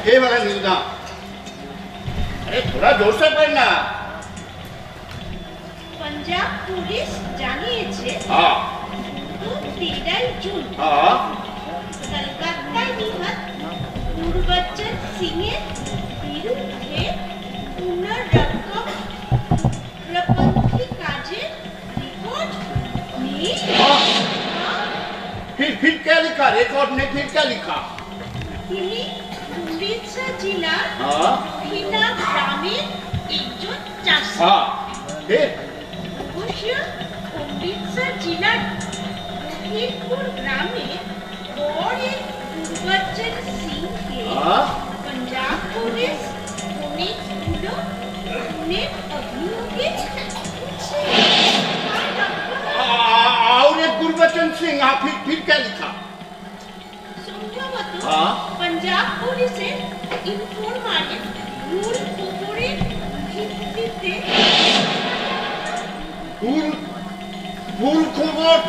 ये वाला न्यूज ना, अरे थोड़ा जोर से पढ़ना। পাঞ্জাব পুলিশ জানিয়েছে हाँ 13 জুন हाँ কলকাতায় নিহত গুরবচন সিং এর বিরুদ্ধে পুনর্রকম প্রপন্থী কাজের রিপোর্ট নেই। फिर क्या लिखा रिकॉर्ड ने? फिर क्या लिखा? তিনি অমৃতসর জেলার हाँ হিনা গ্রামের একজন চাষি। हाँ फिर অবশ্য অমৃতসর জেলার লখিমপুর গ্রামে বড় গুরবচন সিংকে हाँ পাঞ্জাব পুলিশ অনেকগুলো খুনের অভিযোগে খুঁজছে। यहाँ फिर क्या लिखा? শুনছো মতো हाँ। পাঞ্জাব পুলিশের ইনফরমারে ভুল খবরের ভিত্তিতে भूल खबर।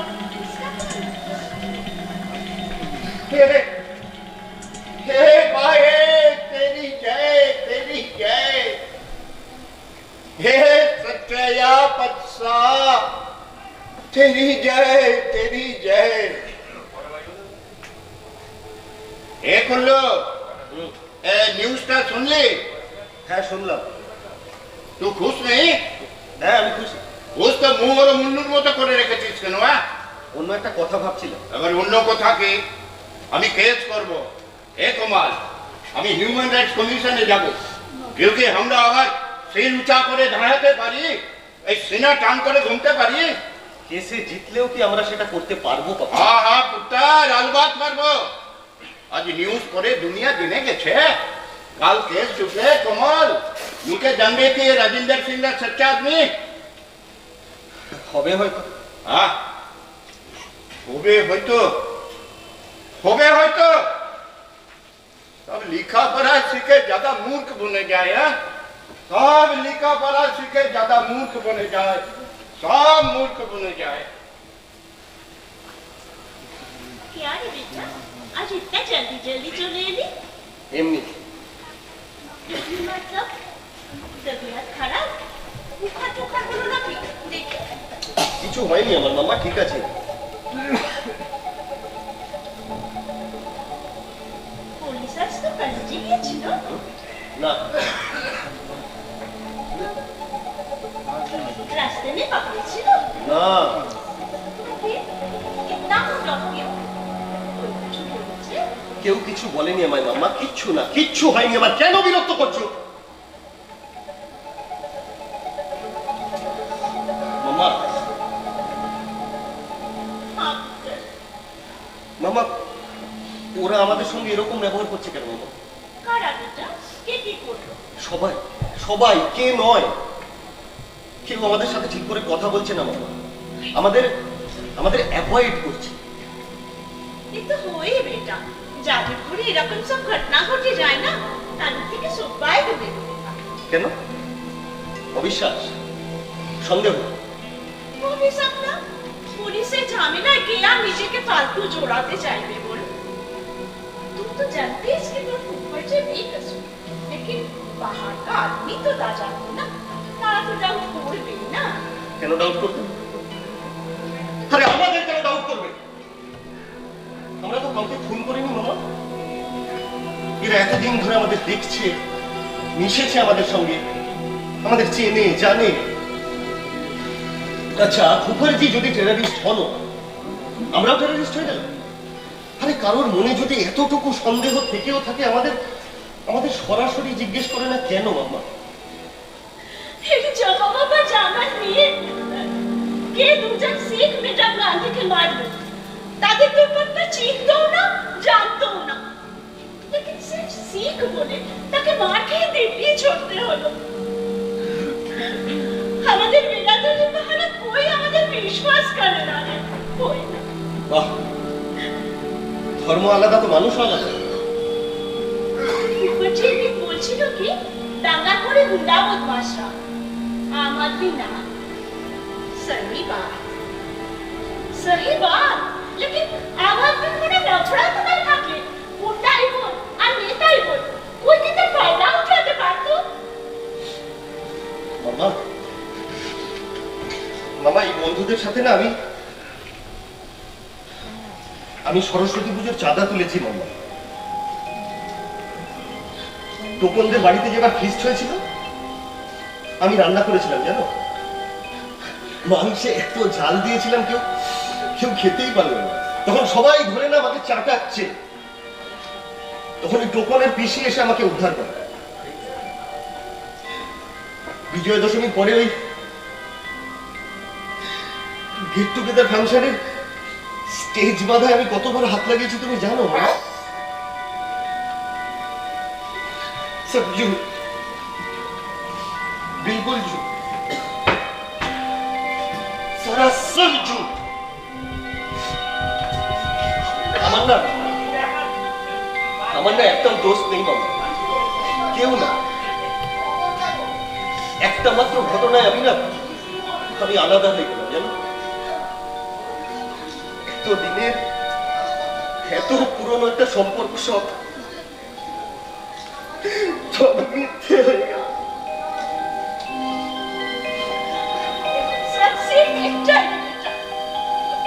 हे भाई तेरी जय हे सच्चा पत्सा तेरी जय ए कुल्लू न्यूज़টা শুনলি? হ্যাঁ শুনলাম। तू खुश नहीं? হ্যাঁ আমি খুশি। खुश तो मुंह और मुन्नुर মতো করে রেখেছিস কেন? অন্য একটা কথা ভাবছিলাম। আবার অন্য কথা কি? আমি কেস করব। এ কমাল, আমি হিউম্যান রাইটস কমিশনে যাব। क्योंकि আমরা আবার সিল উঁচা করে দাঁড়াতে পারি, এই সিনা টান করে ঘুমতে পারি। কেসে জিতলেও কি আমরা সেটা করতে পারবো পাপা? হ্যাঁ হ্যাঁ পুত্র, আলবাত পারবো। আজ নিউজ পড়ে দুনিয়া জেনে গেছে, কাল কেস চুপলে কমল মুখে জানবে কি রাজিন্দর সিং এর সচ্চা আদমি। হবে হয়তো। हाँ होबे होयतो सब लिखा पढ़ा सीखे ज्यादा मूर्ख बने जाए। सब लिखा पढ़ा सीखे ज्यादा मूर्ख बने जाए, सब मूर्ख बने जाए। क्या रे बेटा आज इतना जल्दी चले एली? এমনি मतलब तबीयत खराब? बुखार टुखार হলো নাকি? দেখি কিছু হয়নি আমার মামা, ঠিক আছে। পুলিশ আজ তো কাজে গিয়েছিল? না রাস্তায় में पकड़ेছিল? না फिर कितना डर गया? कोई कुछ বলেছে? কেউ কিছু বলেনি আমার মামা, কিচ্ছু না, কিচ্ছু হয়নি। আমার কেন বিরক্ত করছো মামা? हाँ মামা ওরা আমাদের সঙ্গে এরকম ব্যবহার করছে কেন মামা? কারা বেটা কে কি করলো? সবাই সবাই, কে নয়, কেউ আমাদের সাথে ঠিক করে কথা বলছে না মামা। আমাদের অ্যাভয়েড করছে। ये तो होई बेटा, যাদের ঘরে এরকম সব ঘটনা ঘটে যায় না তাদের থেকে সবাই দূরে দূরে থাকে। কেন? অবিশ্বাস, সন্দেহ। পুলিশ আমরা পুলিশের ঝামেলায় কে আর নিজেকে ফালতু জোড়াতে চাইবে বল? तुम तो जानते हैं इसके लिए ऊपर से भी कसूर, लेकिन बाहर का आदमी तो दा जाते ना, तारा तो डाउट করবে না। কেন ডাউট করবে? আরে আমাদের কেন ডাউট করবে? আমরা তো কাউকে খুন করিনি মামা। এরা এতদিন ধরে আমাদের দেখছে, মিশেছে আমাদের সঙ্গে, আমাদের চেনে জানে। আচ্ছা মুখার্জি যদি টেররিস্ট হলো, আমরাও টেররিস্ট হয়ে গেলাম? আরে কারোর মনে যদি এতটুকু সন্দেহ থেকেও থাকে, আমাদের সরাসরি জিজ্ঞেস করে না কেন মামা? এই জমা বাবা জামাত নিয়ে কে দুজন শিখ মেডাম গান্ধীকে মারলো, তাদের ব্যাপারটা চিনতো না, জানতো না, लेकिन सिर्फ सीख बोले তাকে মার খেয়ে দিব্যি छोड़ते হলো। আমাদের বেরাদরি বাহানা कोई আমাদের বিশ্বাস করে না রে, कोई না। বাহ, ধর্ম আলাদা তো মানুষ আলাদা। মুখার্জি কি বলছিল কি দাঙ্গা করে গুন্ডা বদমাশরা आम आदमी ना। सही बात, लेकिन आम आदमी মানে নফরত না থাকে, গুন্ডাই বল আর নেতাই বল, कोई কিন্তু ফায়দা উঠাতে পারতো। মামা এই বন্ধুদের সাথে না আমি সরস্বতী পুজোর চাঁদা তুলেছি মামা। টোকনদের বাড়িতে যেবার ফিস্ট হয়েছিল, আমি রান্না করেছিলাম জানো, মাংসে এত ঝাল দিয়েছিলাম কেউ খেতেই পারলো না। তখন সবাই ধরে না আমাকে চাটাচ্ছে, তখন ওই টোকনের পিসি এসে আমাকে উদ্ধার করে। বিজয়া দশমীর পরে ওই গেট টুগেদার ফাংশনের স্টেজ বাধায় আমি কতবার হাত লাগিয়েছি তুমি জানো? सब झूठ, बिल्कुल झूठ, सरासर झूठ। আমার না একদম দোষ নেই মামা, কেউ না। একটা মাত্র ঘটনায় আমি আলাদা হয়ে গেলাম জানো। এতদিনের এত পুরনো একটা সম্পর্ক সব মিথ্যে হয়ে গেল।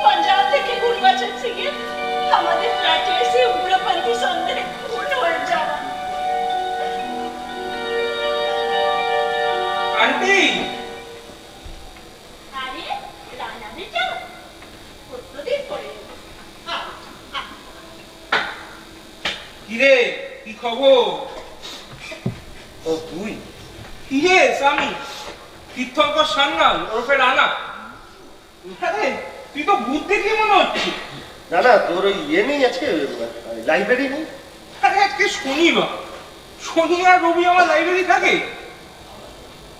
पंजाब থেকে গুরবাচন সিং আমাদের ফ্ল্যাটে এসে উগ্রপন্থী সন্দেহে খুন হয়ে যাওয়া। আন্টি আরে রানা বেটা কতদিন পরে কিরে কি খবর? ও তুই? কিরে স্বামী তীর্থঙ্কর সান্যাল ওরফে রানা? আরে তুই তো ভূত দেখে মনে হচ্ছে। না না, তোর ওই ইয়ে নেই আজকে, লাইব্রেরি নেই? আরে আজকে শনিবার, শনি আর রবি আমার লাইব্রেরি থাকে।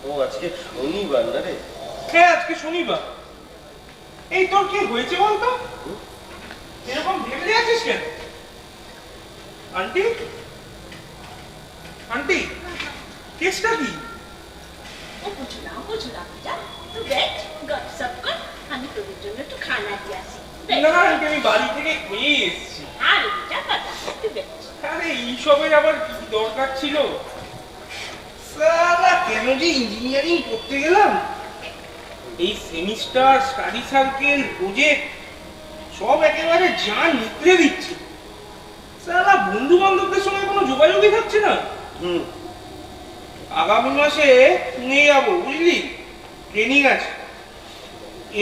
ও আজকে শনিবার না রে? হ্যাঁ আজকে শনিবার। এই তোর কি হয়েছে বলতো? এরকম ভেবে আছিস কেন? আন্টি আন্টি কেসটা কি? ও বুঝলাম বেটা তুই বেট গপসপ কর, আমি তোর জন্য একটু খানা দিয়ে আসি। না আন্টি আমি বাড়ি থেকে খেয়ে এসেছি। আরে বেটা কথা তুই বেট। আরে এইসবের আবার কি দরকার ছিল? সালা কেন যে ইঞ্জিনিয়ারিং করতে গেলাম? এই সেমিস্টার, স্টাডি সার্কেল, প্রজেক্ট সব একেবারে জান নিকলে দিচ্ছে। সালা বন্ধু বান্ধবদের সঙ্গে কোনো যোগাযোগই থাকছে না। আগামী মাসে পুনে যাবো বুঝলি, ট্রেনিং আছে।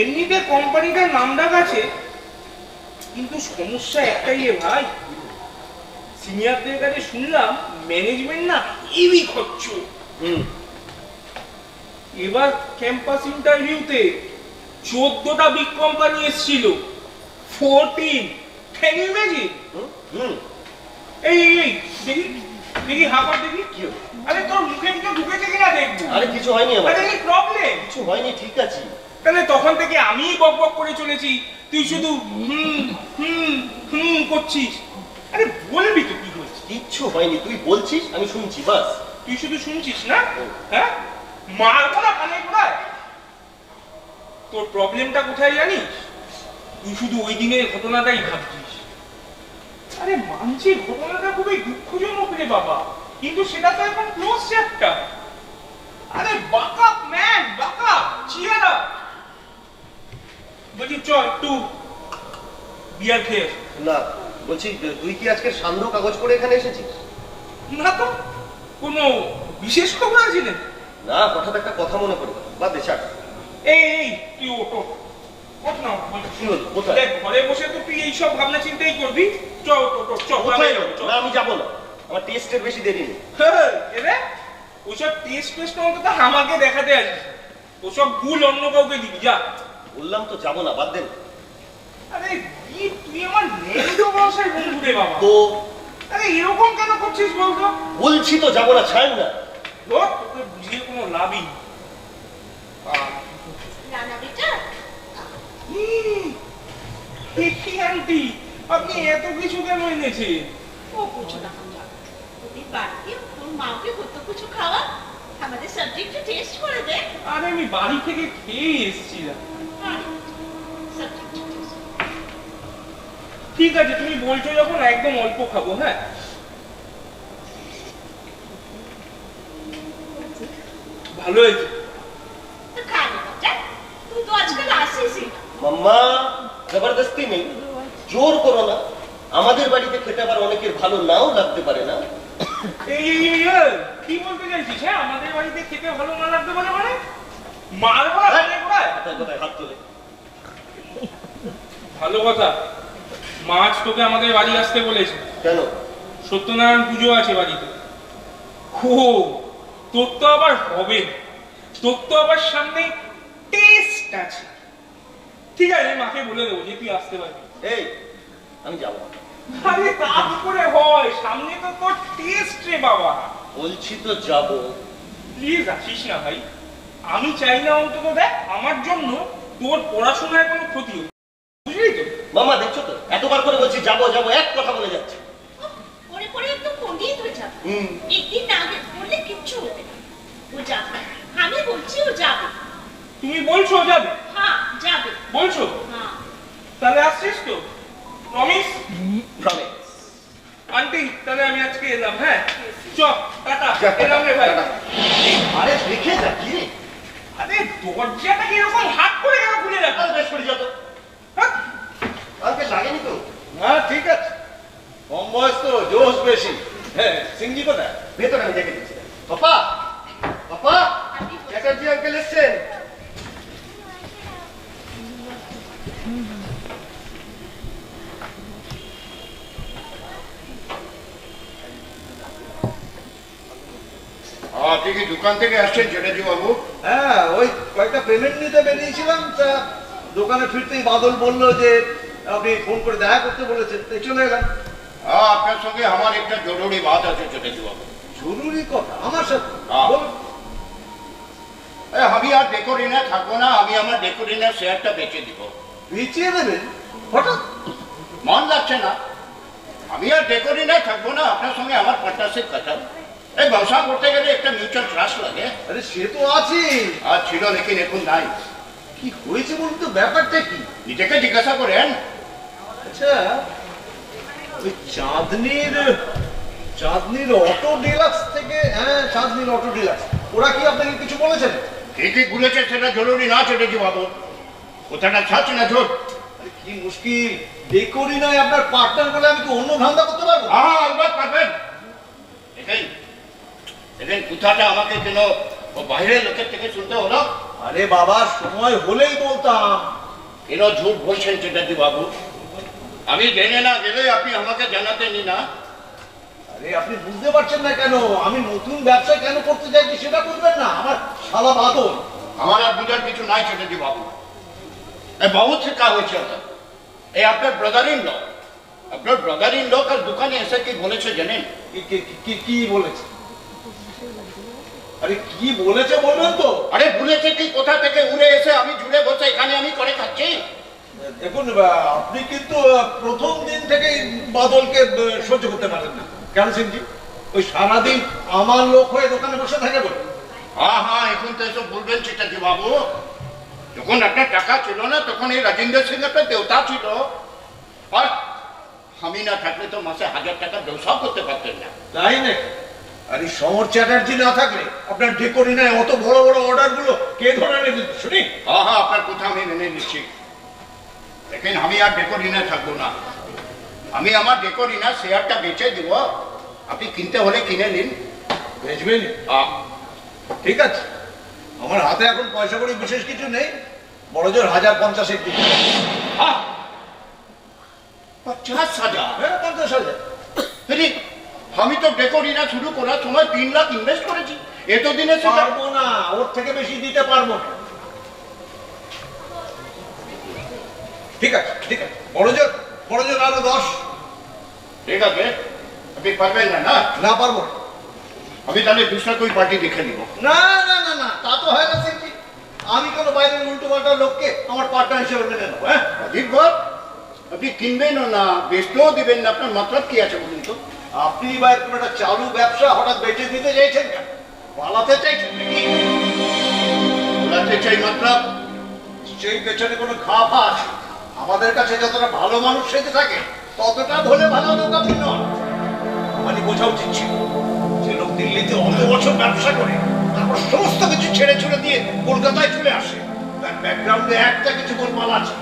এমনিতে কোম্পানিটার নাম ডাক আছে, কিন্তু সমস্যা একটাই রে ভাই, সিনিয়রদের কাছে শুনলাম ম্যানেজমেন্ট না হেভি খরচ। এবার ক্যাম্পাস ইন্টারভিউতে 14টা বিগ কোম্পানি এসেছিল, 14। Can you imagine? এই এই দেখি দেখি হাঁপার দেখি কি? আরে তোর মুখে কিছু ঢুকেছে কিনা দেখবো। আরে কিছু হয়নি আমার। আরে এই প্রবলেম কিছু হয়নি, ঠিক আছে। তাহলে তখন থেকে আমিই বক বক করে চলেছি, তুই শুধু হুম হুম হুম করছিস। আরে বলবি তো কি হয়েছে? কিচ্ছু হয়নি, তুই বলছিস আমি শুনছি বাস। তুই শুধু শুনছিস না? হ্যাঁ মারবো না কানে কোথায়? তোর প্রবলেমটা কোথায় জানিস? তুই শুধু ওই দিনের ঘটনাটাই ভাবছিস। আরে মানছি ঘটনাটা খুবই দুঃখজনক রে বাবা, কিন্তু সেটা তো এখন ক্লোজ চ্যাপ্টার। আরে বাকা ম্যান, বাকা চিয়ার আপ। বলছি চল একটু বিয়ার খেয়ে। না বলছি, তুই কি আজকে সান্ধ্য কাগজ করে এখানে এসেছিস? না তো, কোনো বিশেষ খবর আছে না? না, হঠাৎ একটা কথা মনে পড়ে গেল, বাদ দে ছাড়। এই এই তুই ওটো ওঠ না, কি হলো, কোথায়? দেখ ঘরে বসে তো তুই এইসব ভাবনা চিন্তাই করবি। চল ওটো চল। কোথায় যাবো? না আমি যাবো না, আমার টেস্টের বেশি দেরি নেই। এরে ওসব টেস্ট টেস্ট অন্তত আমাকে দেখাতে আসিস, ওসব ভুল অন্য কাউকে দিবি যা। বললাম তো যাবো না, বাদ দেন। আরে তুই আমার নেন্দ বয়সের বন্ধু রে বাবা। তো আরে এরকম কেন করছিস বলতো? বলছি তো যাবো না, ছাড় না। তোকে বুঝিয়ে কোনো লাভই নেই। রানা বেটা দেখি আন্টি আপনি এত কিছু কেন এনেছেন? ও বুঝলাম ওদের বাড়িতে তোর মাকে কত কিছু খাওয়া, আমাদের সাবজেক্টটা টেস্ট করে দে। আরে আমি বাড়ি থেকে খেয়ে এসেছিলাম। ঠিক আছে তুমি বলছো যখন একদম অল্প খাবো। হ্যাঁ ভালো হয়েছে। তুই তো আজকাল আসিসই না। মাম্মা জবরদস্তি নেই, জোর করো না। আমাদের বাড়িতে খেতে আবার অনেকের ভালো নাও লাগতে পারে না। এই কি বলতে চাইছিস? হ্যাঁ আমাদের বাড়িতে খেতে ভালো না লাগতে পারে মানে মারবো না কোথায় কোথায় কোথায় হাত তোলে। ভালো কথা, মাছ তোকে আমাদের বাড়ি আসতে বলেছে। কেন? সত্যনারায়ণ পুজো আছে বাড়িতে। ও তোর তো আবার হবে, তোর তো আবার সামনে টেস্ট আছে। ঠিক আছে মাকে বলে দেবো যে তুই আসতে পারবি। এই আমি যাবো। আরে তা কি করে হয়, সামনে তো তোর টেস্ট রে বাবা। বলছি তো যাবো। প্লিজ আসিস না ভাই, আমি চাই না অন্তত দেখ আমার জন্য তোর পড়াশোনায় কোনো ক্ষতি হোক, বুঝলি তো? মামা দেখছো তো এতবার করে বলছি যাবো যাবো, এক কথা বলে যাচ্ছে। পরে পরে একটু পণ্ডিত হয়ে যাবে। একদিন না বললে কিচ্ছু হবে না। ও যাবে, আমি বলছি ও যাবে। তুমি বলছো যাবে? হ্যাঁ যাবে। বলছো? হ্যাঁ। তাহলে আসছিস তো? প্রমিস? প্রমিস। আন্টি তাহলে আমি আজকে এলাম। হ্যাঁ চ টাটা, এলাম রে ভাই। আরে দেখে যা কি রে। আরে দরজাটাকে এরকম হাত করে কেন খুলে রাখো? বেশ করে যত হ্যাঁ? কালকে লাগেনি তো? হ্যাঁ ঠিক আছে, কম বয়স তো, জোশ বেশি। হ্যাঁ, সিংজি কোথায়? ভেতরে আমি দেখে দিচ্ছি। পাপা, পাপা, চ্যাটার্জি আঙ্কেল এসছেন। আপনি কি দোকান থেকে আসছেন চ্যাটার্জি বাবু? হ্যাঁ, ওই কয়েকটা পেমেন্ট নিতে বেরিয়েছিলাম, তা দোকানে ফিরতেই বাদল বলল যে আপনি ফোন করে দেখা করতে বলেছেন, তাই চলে এলাম। আপনার সঙ্গে আমার একটা জরুরি বাত আছে চ্যাটার্জি বাবু। জরুরি কথা আমার সাথে? হ্যাঁ। বলুন। আমি আর ডেকোরিনে থাকবো না, আমি আমার ডেকোরিনের শেয়ারটা বেচে দিব। বেঁচিয়ে দেবেন হঠাৎ? মন লাগছে না? আমি আর ডেকোরিনে থাকবো না, আপনার সঙ্গে আমার পার্টনারশিপ কথা। এই ব্যবসা করতে গেলে একটা মিউচুয়াল ট্রাস্ট লাগে। আরে সে তো আছে, আর ছিল, লেকিন এখন নাই। কি হয়েছে বলুন তো, ব্যাপারটা কি? নিজেকে জিজ্ঞাসা করেন। আচ্ছা, ওই চাঁদনির অটো ডিলাক্স থেকে, হ্যাঁ চাঁদনির অটো ডিলাক্স, ওরা কি আপনাকে কিছু বলেছেন? কি বলেছে সেটা জরুরি না চ্যাটার্জি বাবু। কথাটা ছাড়ছে না ঝোট। আরে কি মুশকিল, ডেকোরি নয় আপনার পার্টনার বলে আমি কি অন্য ধান্দা করতে পারবো? আলবাত পারবেন। দেখেন কথাটা আমাকে কেন ও বাইরের লোকের থেকে শুনতে হলো? আরে বাবা, সময় হলেই বলতাম। কেন ঝুট বলছেন চ্যাটার্জি বাবু? আমি জেনে না গেলে আপনি আমাকে জানাতেনই না। আরে আপনি বুঝতে পারছেন না কেন? আমি নতুন ব্যবসা কেন করতে চাইছি সেটা বুঝবেন না? আমার শালা বাদল। আমার আর বুঝার কিছু নাই চ্যাটার্জি বাবু। বহুত শিক্ষা হয়েছে ওটা। এই আপনার ব্রাদার ইন ল কাল দোকানে এসে কি বলেছে জানেন? কি বলেছে? আরে কি বলেছে বলবেন তো? আরে বলেছে কি, কোথা থেকে উড়ে এসে আমি জুড়ে বসে এখানে আমি করে খাচ্ছি। দেখুন, আপনি কিন্তু প্রথম দিন থেকেই বাদলকে সহ্য করতে পারেন না। কেন সিংজি? ওই সারাদিন আমার লোক হয়ে দোকানে বসে থাকে বলে? হ্যাঁ, এখন তো এসব বলবেন চ্যাটার্জি বাবু। যখন আপনার টাকা ছিল না তখন এই রাজেন্দ্র সিং একটা দেবতা ছিল। আর আমি না থাকলে তো মাসে 1000 টাকা ব্যবসাও করতে পারতেন না। তাই নাকি? আর এই সমর চ্যাটার্জি না থাকলে আপনার ডেকোরিনায় অত বড় বড় অর্ডার গুলো কে ধরে এনে দিত শুনি? হ্যাঁ, আপনার কথা আমি মেনে নিচ্ছি। দেখেন, আমি আর ডেকোরিনা থাকবো না। আমি আমার ডেকোরিনা শেয়ারটা বেচে দিব। আপনি কিনতে হলে কিনে নিন। বেচবেন? ঠিক আছে, আমার হাতে এখন পয়সা কড়ি বিশেষ কিছু নেই, বড় জোর 1050 দিন। 50,000? হ্যাঁ, 50,000। আমি তো ডেকোরিনা শুরু করার সময় 3 লাখ ইনভেস্ট করেছি। এতদিনে সেটা পারবো না, ওর থেকে বেশি দিতে পারবো না। ঠিক আছে, ঠিক আছে, বড় জোর আরো 10। ঠিক আছে, আপনি পারবেন না? না পারবো না। আমি তাহলে दूसरा कोई পার্টি দেখে নিব। না না না না, তা তো হয় না সিংজি। আমি কোনো বাইরের উল্টো পাল্টা লোককে আমার পার্টনার হিসেবে মেনে নেবো? হ্যাঁ, অধিক বাদ। আপনি কিনবেনও না, বেচতেও দিবেন না, আপনার মতলব কি আছে বলুন তো? আপনি বা এরকম একটা চালু ব্যবসা হঠাৎ বেঁচে দিতে চাইছেন কেন? পালাতে চাইছেন নাকি? বলাতে চাই মতলব নিশ্চয়ই পেছনে কোনো ঘা ফা আছে। আমাদের কাছে যতটা ভালো মানুষ সেজে থাকে ততটা ভোলে ভালো লোক আপনি নন। আমারই বোঝা উচিত ছিল যে লোক দিল্লিতে অত বছর ব্যবসা করে তারপর সমস্ত কিছু ছেড়ে ছুড়ে দিয়ে কলকাতায় চলে আসে। তার ব্যাকগ্রাউন্ডে একটা কিছু গোলমাল আছে।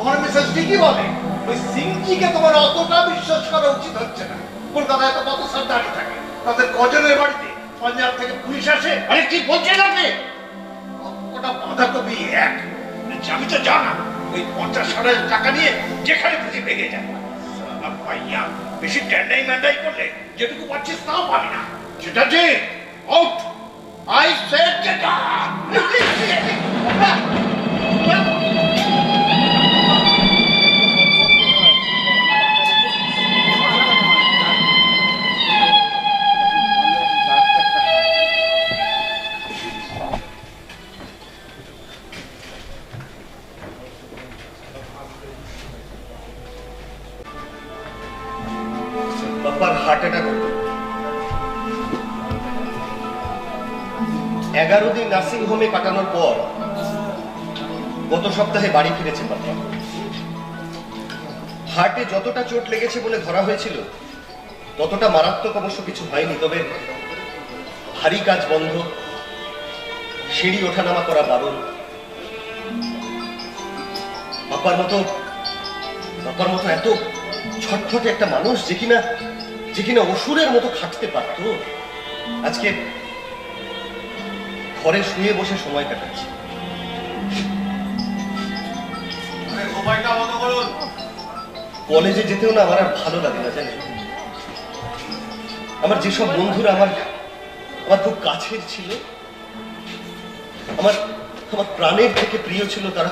আমার মেসেজ ঠিকই বলে, ওই সিংজিকে তোমার অতটা বিশ্বাস করা উচিত হচ্ছে না। কলকাতায় তো কত সর্দারি থাকে, তাদের কজনের বাড়িতে পাঞ্জাব থেকে পুলিশ আসে। আরে কি বলছেন আপনি? ওটা বাঁধাকপি এক। আমি তো জানা ওই 50,000 টাকা নিয়ে যেখানে খুঁজে ভেঙে যায়। সালা ভাইয়া, বেশি ট্যান্ডাই ম্যান্ডাই করলে যেটুকু পাচ্ছিস তাও পাবি না। Chatterjee, out! I said get out! পাপ্পার হার্ট অ্যাটাক হতো। 11 দিন নার্সিং হোমে কাটানোর পর গত সপ্তাহে বাড়ি ফিরেছে পাপ্পা। হার্টে যতটা চোট লেগেছে বলে ধরা হয়েছিল ততটা মারাত্মক অবশ্য কিছু হয়নি, তবে ভারী কাজ বন্ধ, সিঁড়ি ওঠানামা করা বারণ। পাপ্পার মতো এত ছটফটে একটা মানুষ যে কিনা অসুরের মতো খাটতে পারত, আজকে ঘরে শুয়ে বসে সময় কাটাচ্ছে। কলেজে যেতেও না আমার আর ভালো লাগে না, জানেন। আমার যেসব বন্ধুরা আমার খুব কাছের ছিল, আমার প্রাণের থেকে প্রিয় ছিল, তারা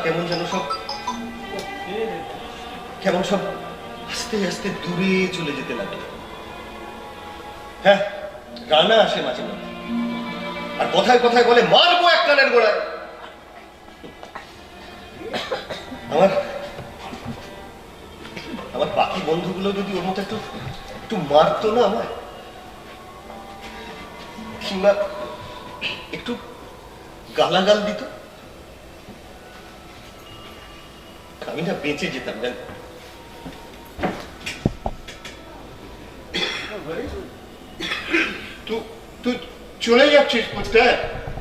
কেমন সব আস্তে আস্তে দূরে চলে যেতে লাগে। হ্যাঁ, রানা আসে মাঝে মাঝে, আর কথায় কথায় বলে মারবো এক কানের গোড়ায়। আমার বাকি বন্ধুগুলো যদি ওর মতো একটু মারতো না আমায়, কিংবা একটু গালাগাল দিত, আমি না বেঁচে যেতাম। জান, তুই চলে যাচ্ছিস পুত্র?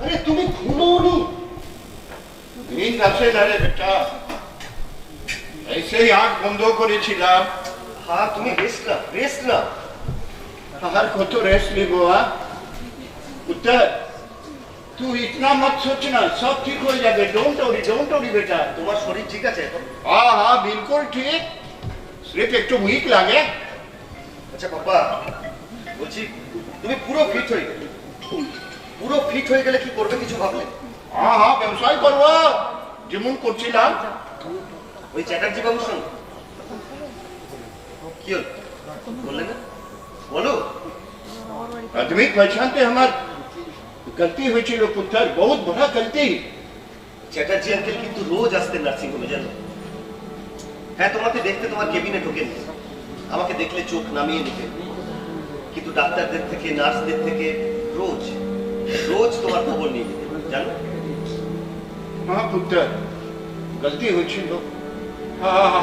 আরে তুমি ঘুমোনি? नींद আসে না রে বেটা, ऐसे ही आंख बंद করেছিলাম। হ্যাঁ, তুমি রেস্ট না। हर को तो रेस्ट ली बुआ। पुत्र तू इतना मत सोचना, सब ठीक हो जाएगा। डोंट वरी बेटा। তোমার শরীর ঠিক আছে এখন? हाँ बिल्कुल ठीक, सिर्फ एक तो वीक लगे। আচ্ছা পাপা, বলছি তুমি পুরো ফিট হয়ে গেলে কি করবে কিছু ভাবলে? हाँ व्यवसाय করব, যেমন করছিলাম। ওই চ্যাটার্জি বাবুর সঙ্গে কি হল বললে না? বলো। आदमी पहचानते हमार गलती হয়েছিল পুত্র, बहुत बड़ा गलती। চ্যাটার্জি আঙ্কেল কিন্তু রোজ আসতেন নার্সিং হোমে, জানো। হ্যাঁ, তোমাকে দেখতে তোমার কেবিনে ঢোকেন, আমাকে দেখলে চোখ নামিয়ে নিতেন, কিন্তু ডাক্তারদের থেকে নার্সদের থেকে রোজ তোমার খবর নিয়ে যেতেন, জানো। हाँ पुत्र, गलती হয়েছিল।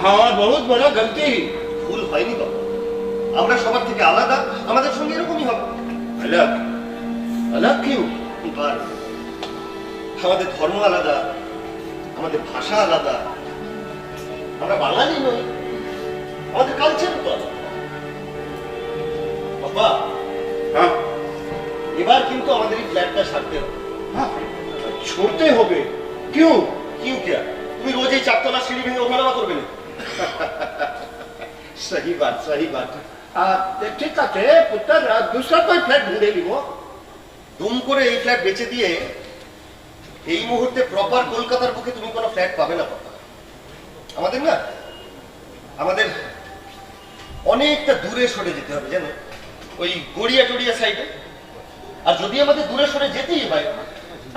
हाँ बहुत बड़ा गलती। ভুল হয়নি বাবা, আমরা সবার থেকে আলাদা, আমাদের সঙ্গে এরকমই হবে। अलग अलग क्यों? আমাদের ধর্ম আলাদা, আমাদের ভাষা আলাদা, আমরা বাঙালি নই, আমাদের কালচার তো আলাদা। বাবা, हाँ এবার কিন্তু আমাদের এই ফ্ল্যাটটা ছাড়তে হবে। हाँ छोड़ते হবে? क्यों? কিউ क्या? তুমি রোজ এই 4 তলা সিঁড়ি ভেঙে ওঠানামা করবে না? सही बात। ঠিক আছে পুত্র, दूसरा कोई फ्लैट ढूंढे ली वो। দুম করে এই ফ্ল্যাট বেচে দিয়ে এই মুহূর্তে প্রপার কলকাতার বুকে তুমি কোনো ফ্ল্যাট পাবে না বাবা। আমাদের অনেকটা দূরে সরে যেতে হবে, জানো, ওই গড়িয়া টড়িয়া সাইডে। আর যদি আমাদের দূরে সরে যেতেই হয়,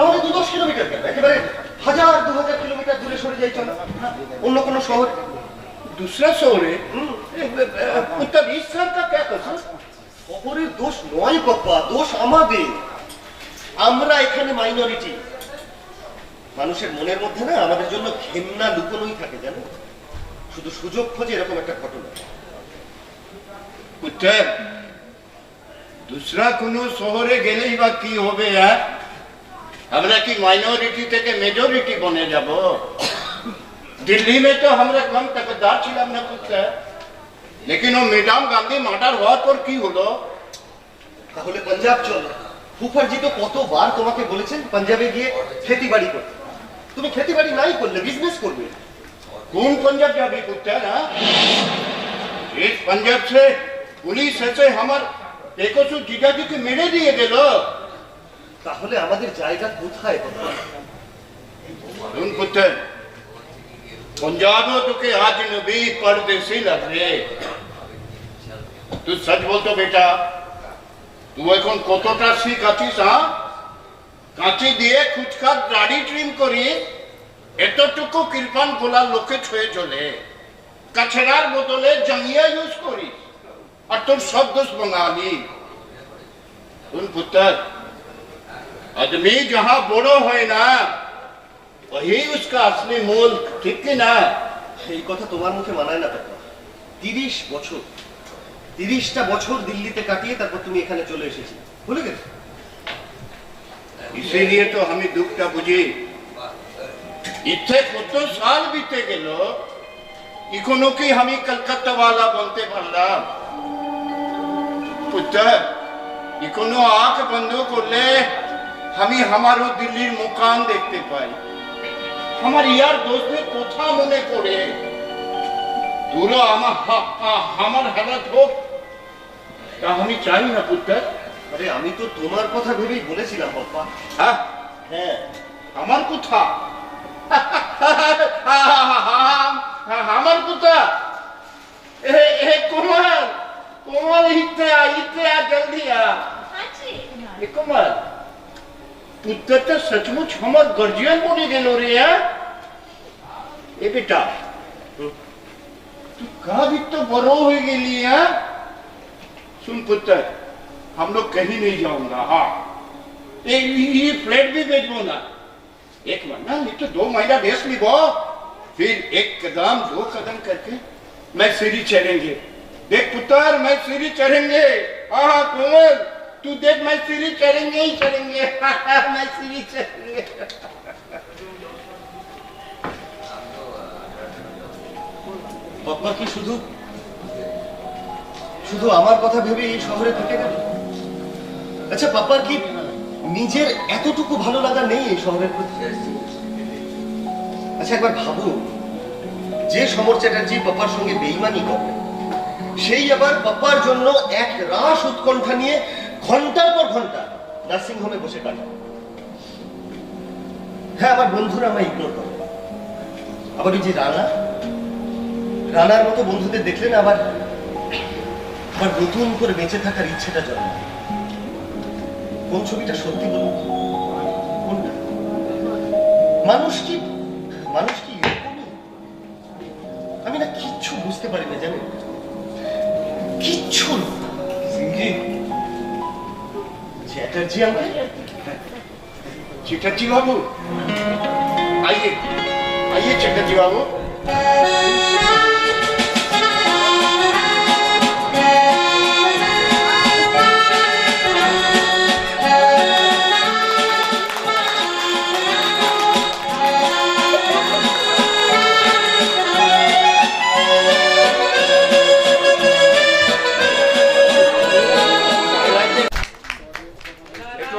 আমাদের 2-10 কিলোমিটার কেন, একেবারে 1000-2000 কিলোমিটার দূরে সরে যাই চলো, অন্য কোনো শহর। दूसरा शहर है? पुत्र इस शहर का क्या कसूर? শহরের দোষ নয় বাবা, দোষ আমাদের। আমরা এখানে মাইনরিটি। মানুষের মনের মধ্যে না আমাদের জন্য ঘেন্না লুকোনোই থাকে, জানো। শুধু সুযোগ খোঁজে এরকম একটা ঘটনা। पुत्र दूसरा কোনো শহরে গেলেই বা কি হবে? আমরা কি মাইনরিটি থেকে মেজরিটি বনে যাব? दिल्ली में तो আমরা কম তাকদার ছিলাম না পুত্র, लेकिन वो मैडम गांधी মার্ডার হওয়ার পর কি হলো? তাহলে পাঞ্জাব চলো। ফুফারজি তো কতবার তোমাকে বলেছেন পাঞ্জাবে গিয়ে খেতি বাড়ি করতে। তুমি খেতি বাড়ি নাই করলে বিজনেস করবে। কোন পাঞ্জাব যাবি পুত্র? इस पंजाब से पुलिस ऐसे हमार एकसु जीजाजी के मेरे दिए गए। তাহলে আমাদের জায়গা কোথায় বাবা? सुन पुत्र, पंजाब तो के आज नबी परदेसी लग रहे। तू सच बोल तो बेटा, तू এখন কতটা শিখ আছিস? কাঁচি দিয়ে খুচকার দাড়ি ট্রিম করি, এতটুকু কৃপান গোলা লোকে ছুঁয়ে চলে, কাছড়ার বদলে জাঙ্গিয়া ইউজ করিস, और तुम सब दोस्त बंगाली। सुन पुत्र, आदमी जहां बड़ो है ना वही उसका असली मूल, ठीक है ना? এই কথা তোমার মুখে মানায় না পাপ্পা। 30টা বছর দিল্লিতে কাটিয়ে তারপর তুমি এখানে চলে এসেছি, ভুলে গেছো? इसीलिए तो हमें दुखटा बुझे इतने कत साल बीते गেল इकोनो की हमें कलकत्ता वाला बनते पारलाम। पुत्र इकोनो आंख बंद করলে আমি আমারও দিল্লির মুকাম দেখতে পাই। আমার ইয়ার দোস্তের কথা মনে পড়ে পুরো আমার হালত হোক তা আমি চাই না পুত্র। আরে আমি তো তোমার কথা ভেবেই বলেছিলাম পাপ্পা। হ্যাঁ হ্যাঁ, আমার কথা আমার কথা कोमल कोमल इतने आ जल्दी आ। हाँ जी। कोमल पुत्र तो सचमुच हमार गर्जियन बने गेलो रे। ए बेटा तू कहा भी तो बड़ो हो गेली है। सुन पुत्र, हम लोग कहीं नहीं जाऊंगा। हाँ ये फ्लैट भी बेचबो ना, 1 महीना नहीं तो 2 महीना रेस्ट लिबो, फिर 1 कदम 2 कदम करके मैं सीढ़ी चढ़ेंगे। देख पुत्र, मैं सीढ़ी चढ़ेंगे। हाँ कोमल तू देख, मैं सीढ़ी चढ़ेंगे ही चढ़ेंगे। मैं सीढ़ी चढ़ेंगे। পাপ্পা কি শুধু শুধু আমার কথা ভেবে এই শহরে থেকে গেল? আচ্ছা পাপ্পার কি নিজের এতটুকু ভালো লাগা নেই এই শহরের প্রতি? আচ্ছা একবার ভাবুন, যে সমর চ্যাটার্জি পাপ্পার সঙ্গে বেইমানি করে সেই আবার পাপ্পার জন্য এক রাশ উৎকণ্ঠা নিয়ে ঘন্টার পর ঘন্টা নার্সিং হোমে বসে কাটায়। হ্যাঁ, আমার বন্ধুরা আমায় ইগনোর করে। আবার ওই যে রানার মতো বন্ধুদের দেখলে না আবার নতুন করে বেঁচে থাকার ইচ্ছেটা জন্মায়। কোন ছবিটা সত্যি বলুন? কোনটা? মানুষ কি এরকমই? আমি না কিচ্ছু বুঝতে পারি না, জানেন? কিচ্ছু না। চ্যাটার্জি আঙ্কেল, चटर्जी बाबू आइए आइए चटर्जी बाबू।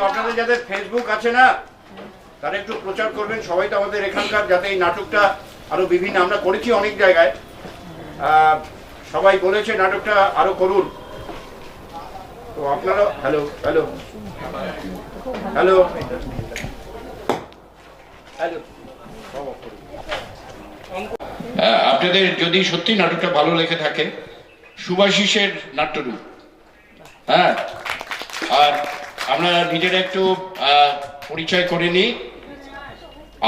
আপনাদের যাদের ফেসবুক আছে না তারা একটু প্রচার করবেন, সবাই তো আমাদের এখানকার, যাতে এই নাটকটা আরো বিভিন্ন, আমরা করেছি অনেক জায়গায়, সবাই বলেছে নাটকটা আরো করুন। তো আপনারা হ্যালো হ্যালো হ্যালো হ্যালো আপনাদের যদি সত্যি নাটকটা ভালো লেগে থাকে, সুভাষিসের নাট্যরূপ। হ্যাঁ, আর আমরা নিজেরা একটু পরিচয় করে নিই।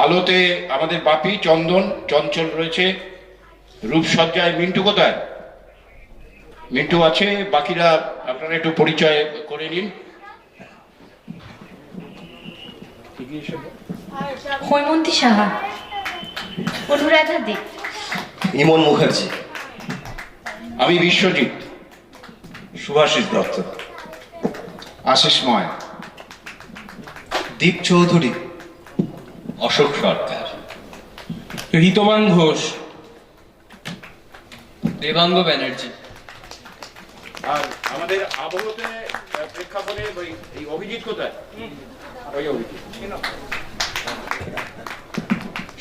আলোতে আমাদের বাপি, চন্দন, চঞ্চল রয়েছে, রূপসজ্জায় মিন্টু কোথায়? মিন্টু আছে, বাকিরা আপনারা একটু পরিচয় করে নিন। হৈমন্তী সাহা, অনুরাধা দে, ইমন মুখার্জি, আমি বিশ্বজিৎ, সুভাষিস দত্ত, আশিসময়, দীপ চৌধুরী, অশোক সরকার, ঋতমান ঘোষ, দেবাঙ্গ ব্যানার্জি। আর আমাদের আবহতে প্রেক্ষাপটে এই অভিজিৎ কোথায়? ওই অভিজিৎ।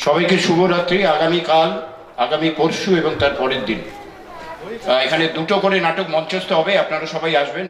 সবাইকে শুভরাত্রি। আগামীকাল, আগামী পরশু এবং তার পরের দিন এখানে 2টো করে নাটক মঞ্চস্থ হবে, আপনারা সবাই আসবেন।